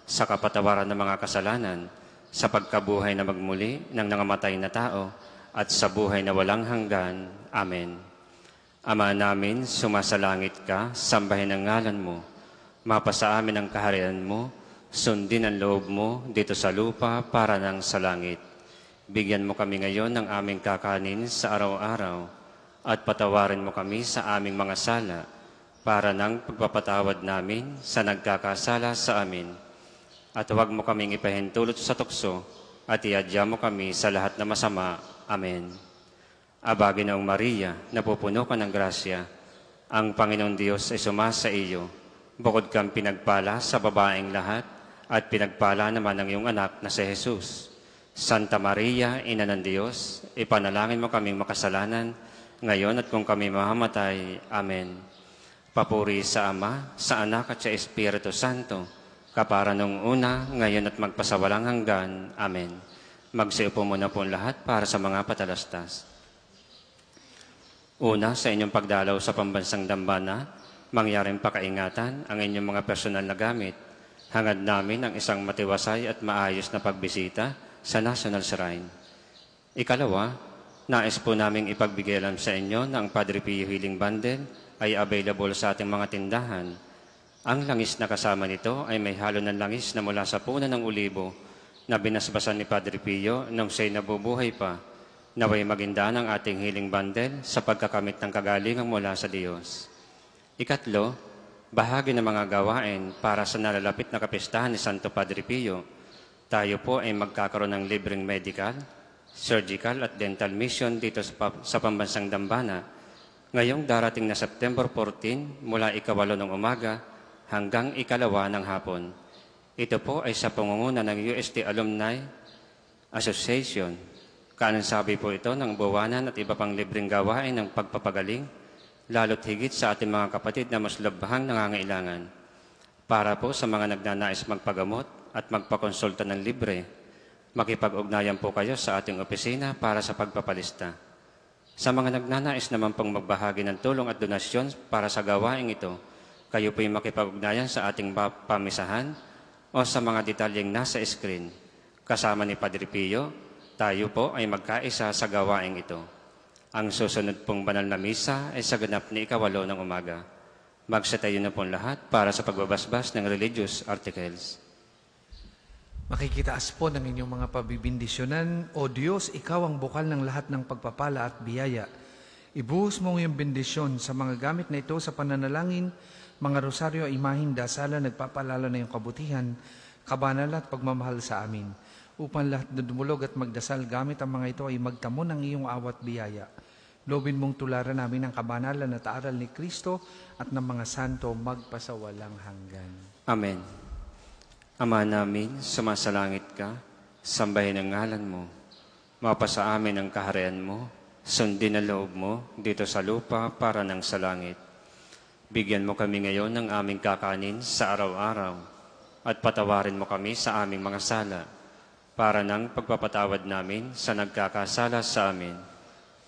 sa kapatawaran ng mga kasalanan, sa pagkabuhay na magmuli ng nangamatay na tao, at sa buhay na walang hanggan. Amen. Ama namin, sumasalangit ka, sambahin ang ngalan mo. Mapasa amin ang kaharian mo, sundin ang loob mo dito sa lupa para nang sa langit. Bigyan mo kami ngayon ng aming kakanin sa araw-araw, at patawarin mo kami sa aming mga sala, para nang pagpapatawad namin sa nagkakasala sa amin. At huwag mo kaming ipahintulot sa tukso, at iadya mo kami sa lahat na masama. Amen. Aba, Ginoong Maria, napupuno ka ng grasya, ang Panginoong Diyos ay sumasa iyo. Bukod kang pinagpala sa babaeng lahat, at pinagpala naman ang iyong anak na si Jesus. Santa Maria, Ina ng Diyos, ipanalangin mo kaming makasalanan, ngayon at kung kami mamamatay. Amen. Papuri sa Ama, sa Anak at sa Espiritu Santo, kapara nung una, ngayon at magpasawalang hanggan. Amen. Magsiupo muna po lahat para sa mga patalastas. Una, sa inyong pagdalaw sa pambansang dambana, mangyaring pakaingatan ang inyong mga personal na gamit. Hangad namin ang isang matiwasay at maayos na pagbisita sa National Shrine. Ikalawa, nais po naming ipagbigay alam sa inyo na ang Padre Pio Healing Bundle ay available sa ating mga tindahan. Ang langis na kasama nito ay may halo ng langis na mula sa puno ng ulibo na binasbasan ni Padre Pio nung siya'y nabubuhay pa. Naway magindaan ang ating healing bundle sa pagkakamit ng kagalingang mula sa Diyos. Ikatlo, bahagi ng mga gawain para sa nalalapit na kapistahan ni Santo Padre Pio. Tayo po ay magkakaroon ng libreng medical, surgical at dental mission dito sa pambansang Dambana ngayong darating na September 14 mula 8 ng umaga hanggang 2 ng hapon. Ito po ay sa pangunguna ng UST Alumni Association. Kaansabi po ito ng buwanan at iba pang libreng gawain ng pagpapagaling, lalo't higit sa ating mga kapatid na mas labhang nangangailangan. Para po sa mga nagnanais magpagamot at magpakonsulta ng libre, makipag-ugnayan po kayo sa ating opisina para sa pagpapalista. Sa mga nagnanais naman pong magbahagi ng tulong at donasyon para sa gawain ito, kayo po'y makipag-ugnayan sa ating pamisahan o sa mga detalyeng nasa screen. Kasama ni Padre Pio, tayo po ay magkaisa sa gawain ito. Ang susunod pong banal na misa ay sa ganap ni 8 ng umaga. Magsatayo na pong lahat para sa pagbabasbas ng religious articles. Makikitaas po ng inyong mga pabibindisyonan. O Diyos, Ikaw ang bukal ng lahat ng pagpapala at biyaya. Ibuhos mo ang iyong bendisyon sa mga gamit na ito sa pananalangin, mga rosaryo, imahin, dasalan, nagpapalala na iyong kabutihan, kabanal at pagmamahal sa amin. Upang lahat na dumulog at magdasal gamit ang mga ito ay magtamo ng iyong awat biyaya. Lobin mong tularan namin ang kabanalan at aral ni Kristo at ng mga santo magpasawalang hanggan. Amen. Ama namin, sumasalangit ka, sambahin ang ngalan mo. Mapasa amin ang kaharian mo, sundin ang loob mo dito sa lupa para nang sa langit. Bigyan mo kami ngayon ng aming kakanin sa araw-araw at patawarin mo kami sa aming mga sala para nang pagpapatawad namin sa nagkakasala sa amin.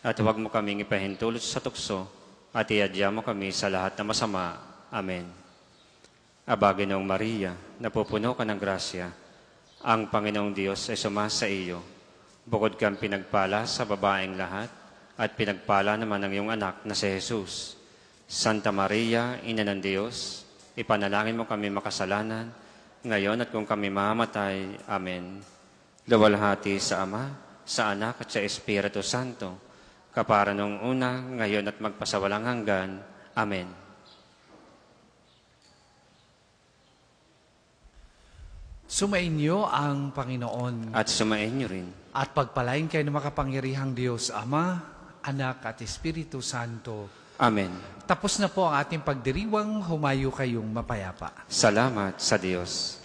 At huwag mo kaming ipahintulot sa tukso at iadya mo kami sa lahat na masama. Amen. Aba, Ginoong Maria, napupuno ka ng grasya. Ang Panginoong Diyos ay sumasa iyo. Bukod kang pinagpala sa babaeng lahat at pinagpala naman ang iyong anak na si Jesus. Santa Maria, Ina ng Diyos, ipanalangin mo kami makasalanan, ngayon at kung kami mamamatay. Amen. Luwalhati sa Ama, sa Anak at sa Espiritu Santo, kapara nung una, ngayon at magpasawalang hanggan. Amen. Sumainyo ang Panginoon. At sumainyo rin. At pagpalain kayo ng makapangyarihang Diyos, Ama, Anak at Espiritu Santo. Amen. Tapos na po ang ating pagdiriwang, humayo kayong mapayapa. Salamat sa Diyos.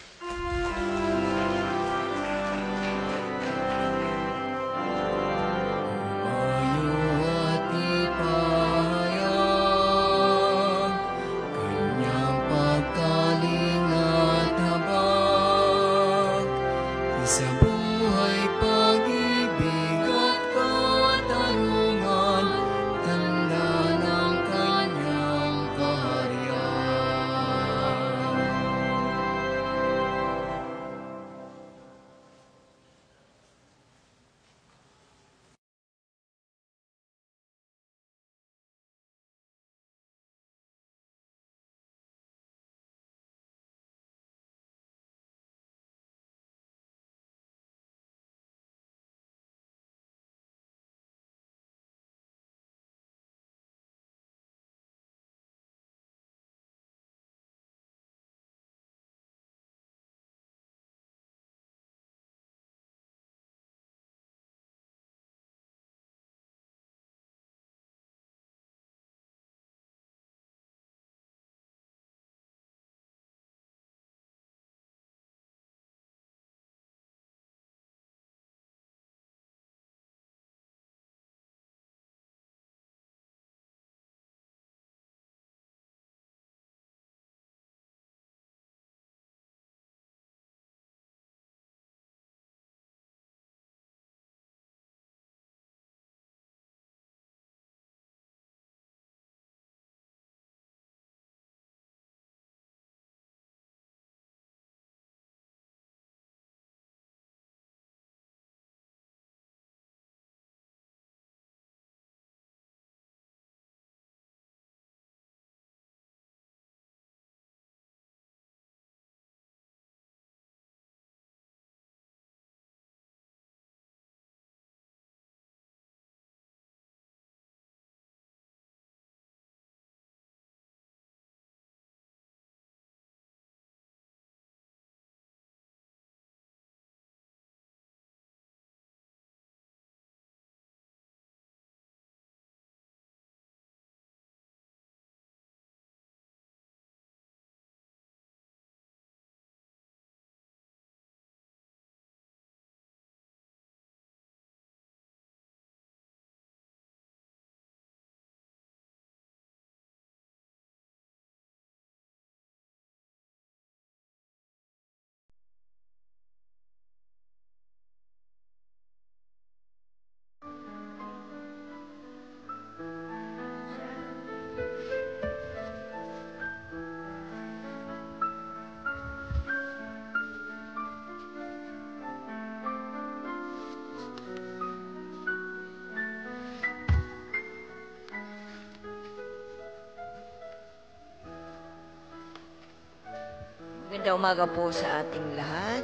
Magandang umaga po sa ating lahat.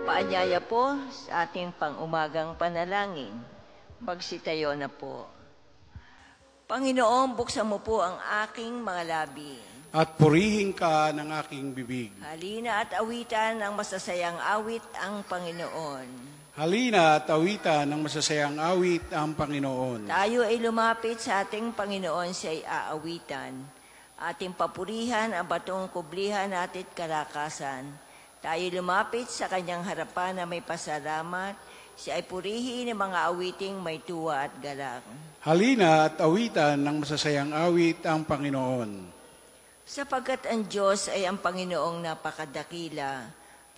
Paanyaya po sa ating pang-umagang panalangin. Magsitayo na po. Panginoon, buksan mo po ang aking mga labi. At purihin ka ng aking bibig. Halina at awitan ng masasayang awit ang Panginoon. Halina at awitan ng masasayang awit ang Panginoon. Tayo ay lumapit sa ating Panginoon, siya ay aawitan. Ating papurihan ang batong kublihan natin kalakasan. Tayo lumapit sa kanyang harapan na may pasalamat. Siya ay purihin ng mga awiting may tuwa at galak. Halina at awitan ng masasayang awit ang Panginoon. Sapagkat ang Diyos ay ang Panginoong napakadakila,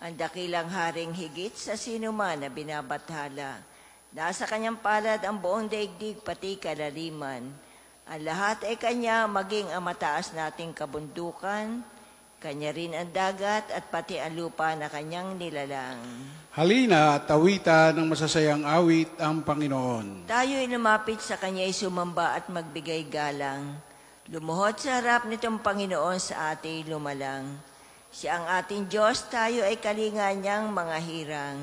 ang dakilang haring higit sa sinuman na binabathala. Nasa kanyang palad ang buong daigdig pati kalaliman. Ang lahat ay kanya, maging ang mataas nating kabundukan, kanya rin ang dagat at pati ang lupa na kanyang nilalang. Halina at awitan ng masasayang awit ang Panginoon. Tayo ay lumapit sa kanya ay sumamba at magbigay galang. Lumuhod sa harap nitong Panginoon sa ating lumalang. Siya ang ating Diyos, tayo ay kalinga niyang mga hirang.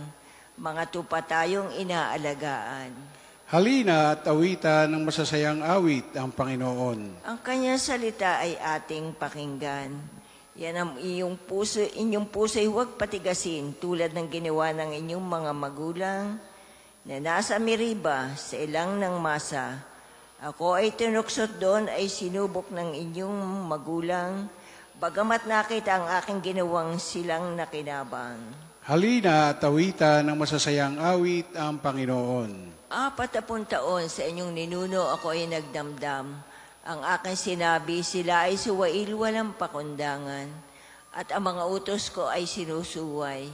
Mga tupa tayong inaalagaan. Halina at awitan ng masasayang awit ang Panginoon. Ang kanyang salita ay ating pakinggan. Yan ang inyong puso'y huwag patigasin tulad ng ginawa ng inyong mga magulang na nasa Meriba sa ilang ng masa. Ako ay tinuksot doon ay sinubok ng inyong magulang, bagamat nakita ang aking ginawang silang nakinabang. Halina at awitan ng masasayang awit ang Panginoon. 40 taon sa inyong ninuno ako ay nagdamdam. Ang aking sinabi, sila ay suwail walang pakundangan. At ang mga utos ko ay sinusuway.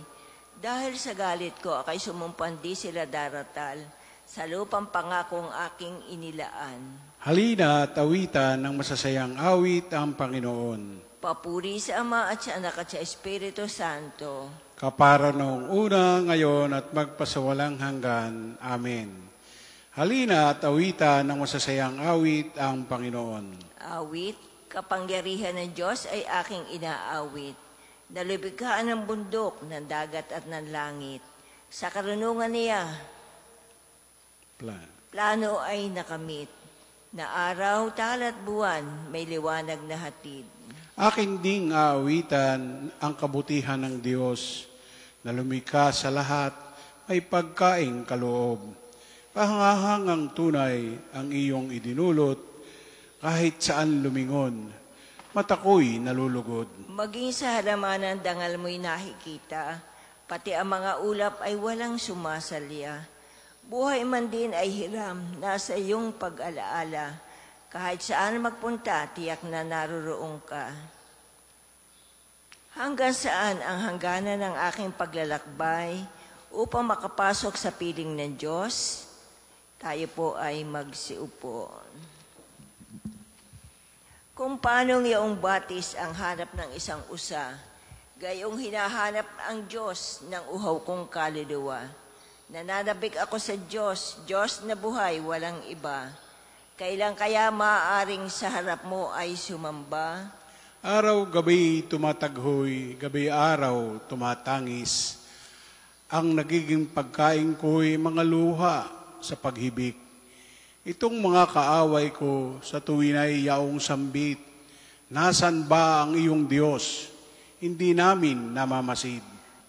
Dahil sa galit ko, akay sumumpan di sila daratal. Sa lupang pangakong aking inilaan. Halina at awitan ng masasayang awit ang Panginoon. Papuri sa Ama at sa Anak at sa Espiritu Santo. Kapara noong una, ngayon at magpasawalang hanggan. Amen. Halina at awitan ng masasayang awit ang Panginoon. Awit, kapangyarihan ng Diyos ay aking inaawit. Nalubighaan ng bundok, ng dagat at ng langit. Sa karunungan niya, plano ay nakamit. Na araw, tal at buwan, may liwanag na hatid. Akin ding aawitan ang kabutihan ng Diyos na lumikha sa lahat, may pagkaing kaloob. Pahangahangang tunay ang iyong idinulot, kahit saan lumingon, matako'y nalulugod. Maging sa halamanan dangal mo'y nakikita, pati ang mga ulap ay walang sumasalya. Buhay man din ay hiram, nasa iyong pag-alaala. Kahit saan magpunta, tiyak na naroroong ka. Hanggang saan ang hangganan ng aking paglalakbay upang makapasok sa piling ng Diyos? Tayo po ay magsiupo. Kung paano iyong batis ang hanap ng isang usa, gayong hinahanap ang Diyos ng uhaw kong kaluluwa. Nananabik ako sa Diyos, Diyos na buhay, walang iba. Kailan kaya maaaring sa harap mo ay sumamba? Araw-gabi tumataghoy, gabi-araw tumatangis. Ang nagiging pagkain ko'y mga luha sa paghibik. Itong mga kaaway ko sa tuwin ay yaong sambit. Nasaan ba ang iyong Diyos? Hindi namin namamasid.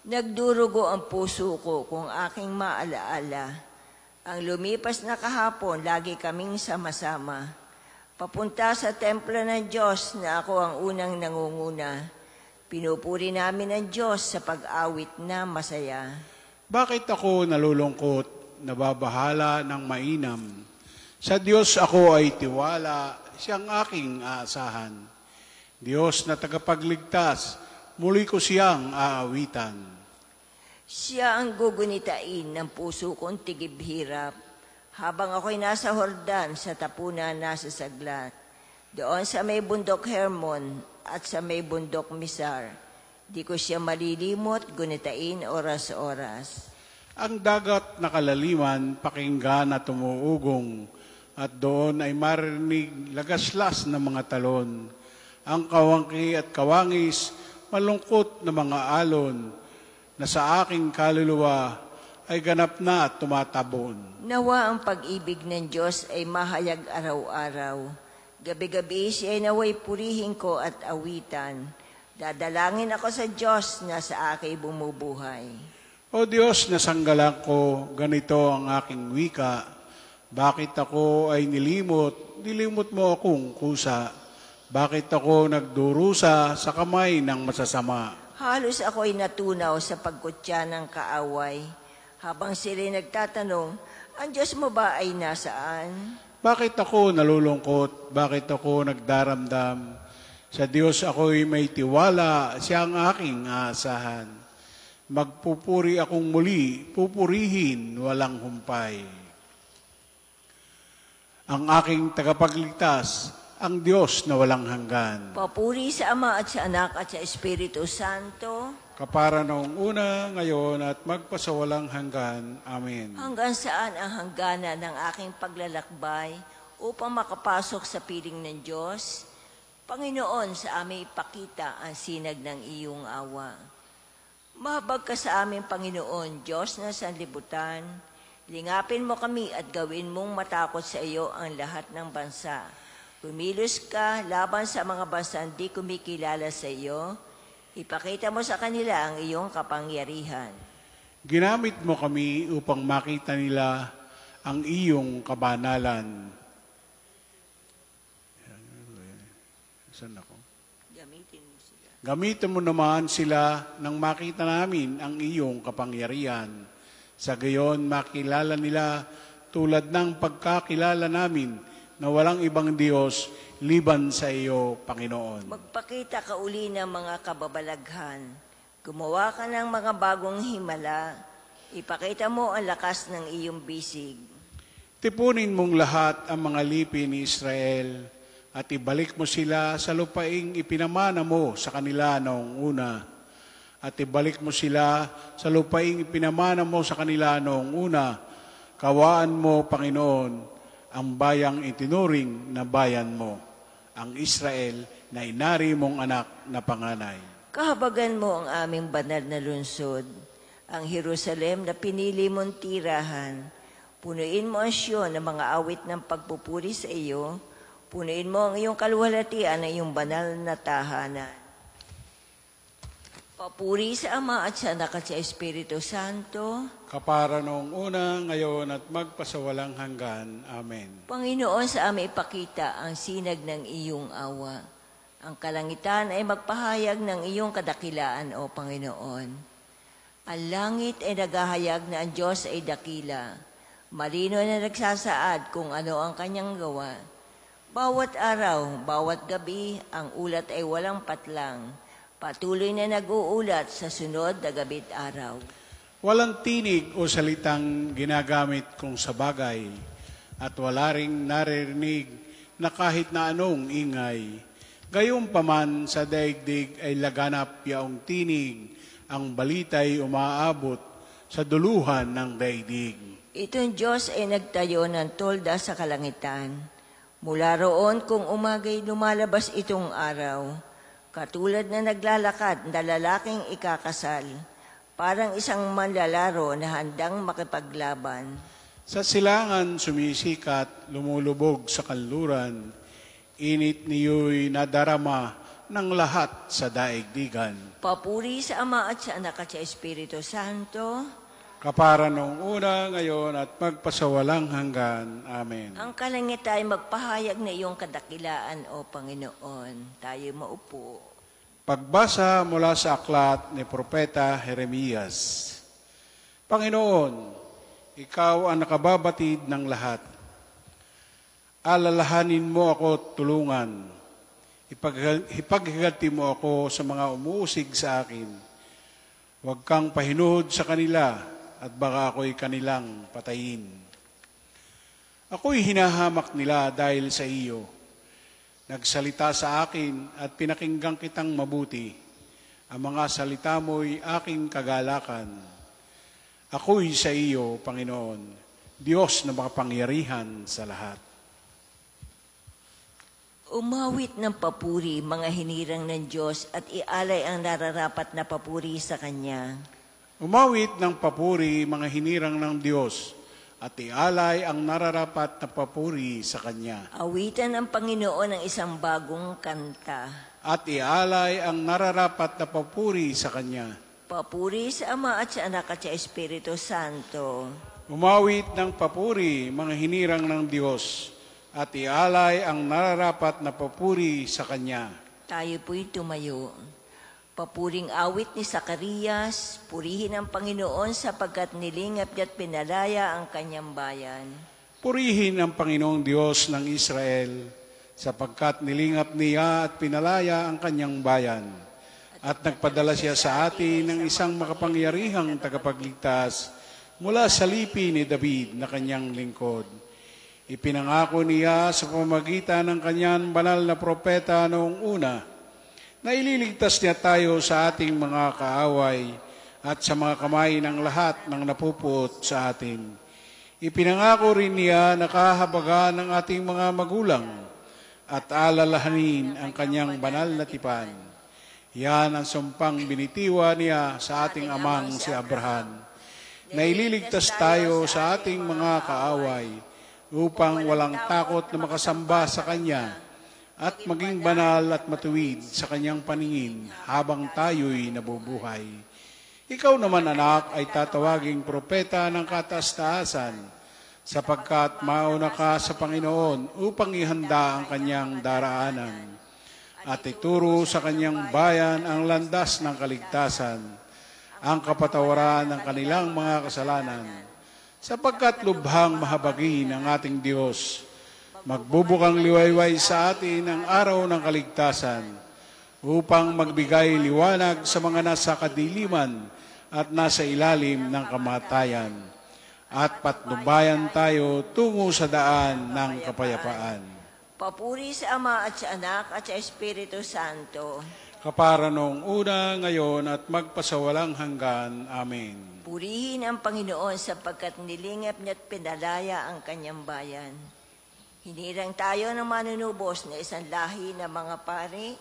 Nagdurugo ang puso ko kung aking maalaala. Ang lumipas na kahapon, lagi kaming sama-sama. Papunta sa templo ng Diyos na ako ang unang nangunguna. Pinupuri namin ang Diyos sa pag-awit na masaya. Bakit ako nalulungkot, nababahala ng mainam? Sa Diyos ako ay tiwala, siyang aking aasahan. Diyos na tagapagligtas, muli ko siyang aawitan. Siya ang gugunitain ng puso kong tigib-hirap, habang ako'y nasa Hordan sa tapunan nasa Saglat. Doon sa may bundok Hermon at sa may bundok Misar, di ko siya malilimot, gunitain oras-oras. Ang dagat na kalaliman, pakinggan at tumuugong, at doon ay marinig lagaslas ng mga talon. Ang kawangki at kawangis, malungkot na mga alon na sa aking kaluluwa ay ganap na at tumatabon. Nawa ang pag-ibig ng Diyos ay mahayag araw-araw. Gabi-gabi siya ay naway purihin ko at awitan. Dadalangin ako sa Diyos na sa akin bumubuhay. O Diyos, nasanggalang ko, ganito ang aking wika. Bakit ako ay nilimot? Nilimot mo akong kusa. Bakit ako nagdurusa sa kamay ng masasama? Halos ako'y natunaw sa pagkutya ng kaaway. Habang sila'y nagtatanong, ang Diyos mo ba ay nasaan? Bakit ako nalulungkot? Bakit ako nagdaramdam? Sa Diyos ako'y may tiwala, siya ang aking aasahan. Magpupuri akong muli, pupurihin walang humpay. Ang aking tagapagligtas, ang Diyos na walang hanggan. Papuri sa Ama at sa Anak at sa Espiritu Santo. Kapara noong una, ngayon at magpasawalang hanggan. Amen. Hanggang saan ang hangganan ng aking paglalakbay upang makapasok sa piling ng Diyos? Panginoon, sa amin ipakita ang sinag ng iyong awa. Mahabag ka sa amin, Panginoon, Diyos na sanlibutan. Lingapin mo kami at gawin mong matakot sa iyo ang lahat ng bansa. Kumilos ka laban sa mga bansang di kumikilala sa iyo. Ipakita mo sa kanila ang iyong kapangyarihan. Ginamit mo kami upang makita nila ang iyong kabanalan. Saan ako? Gamitin mo sila. Gamitin mo naman sila nang makita namin ang iyong kapangyarihan. Sa gayon, makilala nila tulad ng pagkakilala namin na walang ibang Diyos liban sa iyo, Panginoon. Magpakita ka uli ng mga kababalaghan. Gumawa ka ng mga bagong himala. Ipakita mo ang lakas ng iyong bisig. Tipunin mong lahat ang mga lipi ni Israel at ibalik mo sila sa lupaing ipinamana mo sa kanila noong una. At ibalik mo sila sa lupaing ipinamana mo sa kanila noong una. Kawaan mo, Panginoon, ang bayang itinuring na bayan mo, ang Israel na inari mong anak na panganay. Kahabagan mo ang aming banal na lungsod, ang Jerusalem na pinili mong tirahan. Punuin mo ang Siyon ng mga awit ng pagpupuri sa iyo. Punuin mo ang iyong kaluwalhatian ng iyong banal na tahanan. Papuri sa Ama at sa Anak at sa Espiritu Santo. Kapara noong una, ngayon at magpasawalang hanggan. Amen. Panginoon, sa amin ipakita ang sinag ng iyong awa. Ang kalangitan ay magpahayag ng iyong kadakilaan, O Panginoon. Ang langit ay naghahayag na ang Diyos ay dakila. Malino na nagsasaad kung ano ang kanyang gawa. Bawat araw, bawat gabi, ang ulat ay walang patlang. Patuloy na nag-uulat sa sunod na gabi't araw. Walang tinig o salitang ginagamit kung sa bagay at wala ring naririnig na kahit na anong ingay. Gayunpaman sa daigdig ay laganap yaong tinig, ang balita'y umaabot sa duluhan ng daigdig. Itong Diyos ay nagtayo ng tolda sa kalangitan. Mula roon kung umagay lumalabas itong araw, katulad na naglalakad na lalaking ikakasal, parang isang manlalaro na handang makipaglaban. Sa silangan sumisikat, lumulubog sa kanluran, init niyo'y nadarama ng lahat sa daigdigan. Papuri sa Ama at sa Anak at sa Espiritu Santo. Kapara noong una, ngayon at magpasawalang hanggan. Amen. Ang kalangitan ay magpahayag na iyong kadakilaan, O Panginoon. Tayo maupo. Pagbasa mula sa aklat ni Propeta Jeremias. Panginoon, ikaw ang nakababatid ng lahat. Alalahanin mo ako at tulungan. Ipaghigati mo ako sa mga umuusig sa akin. Huwag kang pahinuhod sa kanila at baka ako'y kanilang patayin. Ako'y hinahamak nila dahil sa iyo. Nagsalita sa akin at pinakinggan kitang mabuti. Ang mga salita mo'y aking kagalakan. Ako'y sa iyo, Panginoon, Diyos na makapangyarihan sa lahat. Umawit ng papuri, mga hinirang ng Diyos, at ialay ang nararapat na papuri sa Kanya. Umawit ng papuri, mga hinirang ng Diyos, at ialay ang nararapat na papuri sa Kanya. Awitan ang Panginoon ng isang bagong kanta. At ialay ang nararapat na papuri sa Kanya. Papuri sa Ama at sa Anak at sa Espiritu Santo. Umawit ng papuri, mga hinirang ng Diyos, at ialay ang nararapat na papuri sa Kanya. Tayo po'y tumayo. Papuring awit ni Zacarias, purihin ang Panginoon sapagkat nilingap niya't pinalaya ang Kanyang bayan. Purihin ang Panginoong Diyos ng Israel, sapagkat nilingap niya at pinalaya ang Kanyang bayan. At nagpadala siya sa atin ng isang makapangyarihang tagapagligtas mula sa lipi ni David na Kanyang lingkod. Ipinangako niya sa pamamagitan ng Kanyang banal na propeta noong una na ililigtas niya tayo sa ating mga kaaway at sa mga kamay ng lahat ng napuput sa atin. Ipinangako rin niya na kahabagan ng ating mga magulang at alalahanin ang Kanyang banal na tipan. Yan ang sumpang binitiwa niya sa ating amang si Abraham, na ililigtas tayo sa ating mga kaaway upang walang takot na makasamba sa Kanya at maging banal at matuwid sa Kanyang paningin habang tayo'y nabubuhay. Ikaw naman, anak, ay tatawaging propeta ng kataas-taasan, sapagkat mauna ka sa Panginoon upang ihanda ang Kanyang daraanan at ituro sa Kanyang bayan ang landas ng kaligtasan, ang kapatawaran ng kanilang mga kasalanan, sapagkat lubhang mahabagin ang ating Diyos. Magbubukang liwayway sa atin ang araw ng kaligtasan upang magbigay liwanag sa mga nasa kadiliman at nasa ilalim ng kamatayan, at patnubayan tayo tungo sa daan ng kapayapaan. Papuri sa Ama at sa Anak at sa Espiritu Santo. Kapara noong una, ngayon, at magpasawalang hanggan. Amen. Purihin ang Panginoon sapagkat nilingap niya't pinalaya ang Kanyang bayan. Hinirang tayo ng manunubos na isang lahi ng mga pari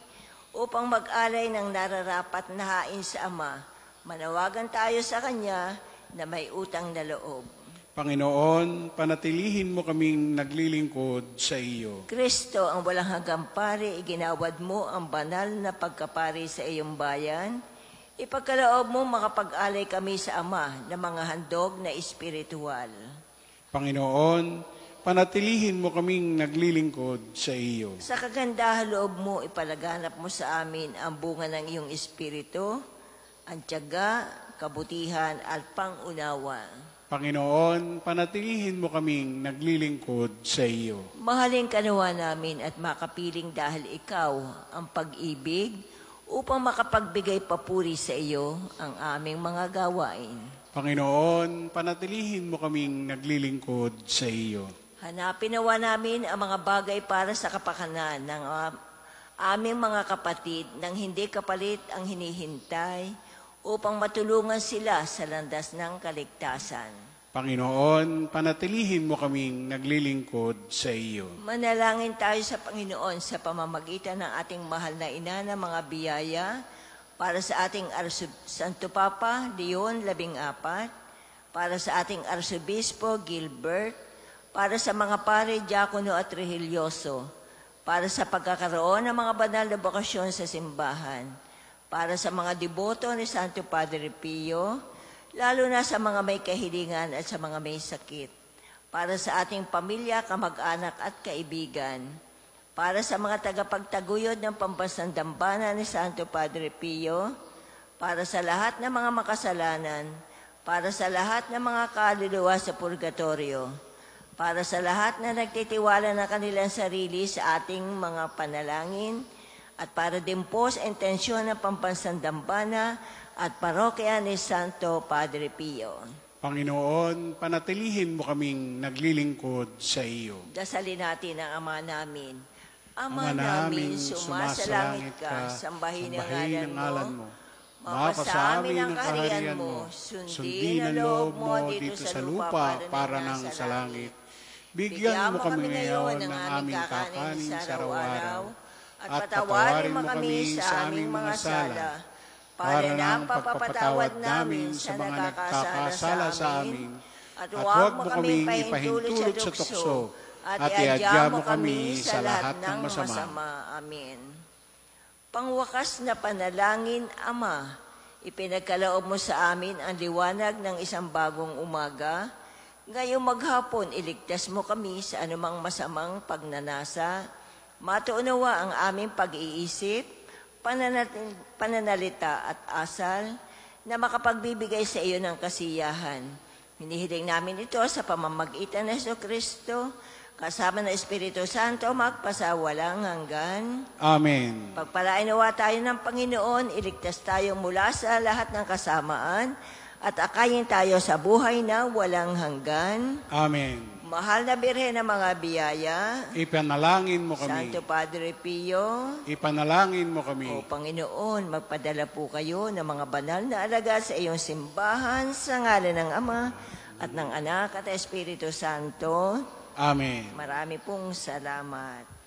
upang mag-alay ng nararapat na hain sa Ama. Manawagan tayo sa Kanya na may utang na loob. Panginoon, panatilihin mo kaming naglilingkod sa iyo. Kristo, ang walang hanggang pari, iginawad mo ang banal na pagkapari sa iyong bayan. Ipagkaloob mo makapag-alay kami sa Ama ng mga handog na espiritual. Panginoon, panatilihin mo kaming naglilingkod sa iyo. Sa kagandahan loob mo, ipalaganap mo sa amin ang bunga ng iyong espiritu, ang tiyaga, kabutihan at pangunawa. Panginoon, panatilihin mo kaming naglilingkod sa iyo. Mahalin ka nawa namin at makapiling dahil ikaw ang pag-ibig upang makapagbigay papuri sa iyo ang aming mga gawain. Panginoon, panatilihin mo kaming naglilingkod sa iyo. Hanapin nawa namin ang mga bagay para sa kapakanan ng aming mga kapatid nang hindi kapalit ang hinihintay upang matulungan sila sa landas ng kaligtasan. Panginoon, panatilihin mo kaming naglilingkod sa iyo. Manalangin tayo sa Panginoon sa pamamagitan ng ating mahal na ina ng mga biyaya para sa ating Santo Papa Leon 14, para sa ating Arsobispo Gilbert, para sa mga pare, diakono at religyoso, para sa pagkakaroon ng mga banal na bokasyon sa simbahan, para sa mga deboto ni Santo Padre Pio, lalo na sa mga may kahilingan at sa mga may sakit, para sa ating pamilya, kamag-anak at kaibigan, para sa mga tagapagtaguyod ng pambansang dambana ni Santo Padre Pio, para sa lahat ng mga makasalanan, para sa lahat ng mga kaluluwa sa purgatorio, para sa lahat na nagtitiwala na kanilang sarili sa ating mga panalangin, at para din po sa intensyon ng pambansang dambana at parokya ni Santo Padre Pio. Panginoon, panatilihin mo kaming naglilingkod sa iyo. Dasalin natin ang Ama namin. Ama namin, sumasalangit ka, sambahin ang ngalan mo. Mapasa amin ang kaharian mo, sundin ang loob mo dito sa lupa para nang sa langit. Bigyan mo kami ngayon ng aming kakanin sa araw-araw, at patawarin mo kami sa aming mga sala, para na ang papapatawad namin sa mga nagkakasala sa amin, at huwag mo kaming ipahintulot sa tukso, at iadya mo kami sa lahat ng masama. Amen. Pangwakas na panalangin, Ama, ipinagkaloob mo sa amin ang liwanag ng isang bagong umaga. Ngayong maghapon, iligtas mo kami sa anumang masamang pagnanasa. Matuunawa ang aming pag-iisip, pananalita at asal na makapagbibigay sa iyo ng kasiyahan. Hinihiling namin ito sa pamamagitan ng Jesucristo, kasama ng Espiritu Santo, magpasawalang hanggan. Amen. Pagpalain nawa tayo ng Panginoon, iligtas tayo mula sa lahat ng kasamaan, at akayin tayo sa buhay na walang hanggan. Amen. Mahal na Birhen ng mga biyaya, Ipanalangin mo kami. Santo Padre Pio, Ipanalangin mo kami. o Panginoon, magpadala po kayo ng mga banal na alagad sa iyong simbahan sa ngalan ng Ama at ng Anak at Espiritu Santo. Amen. Marami pong salamat.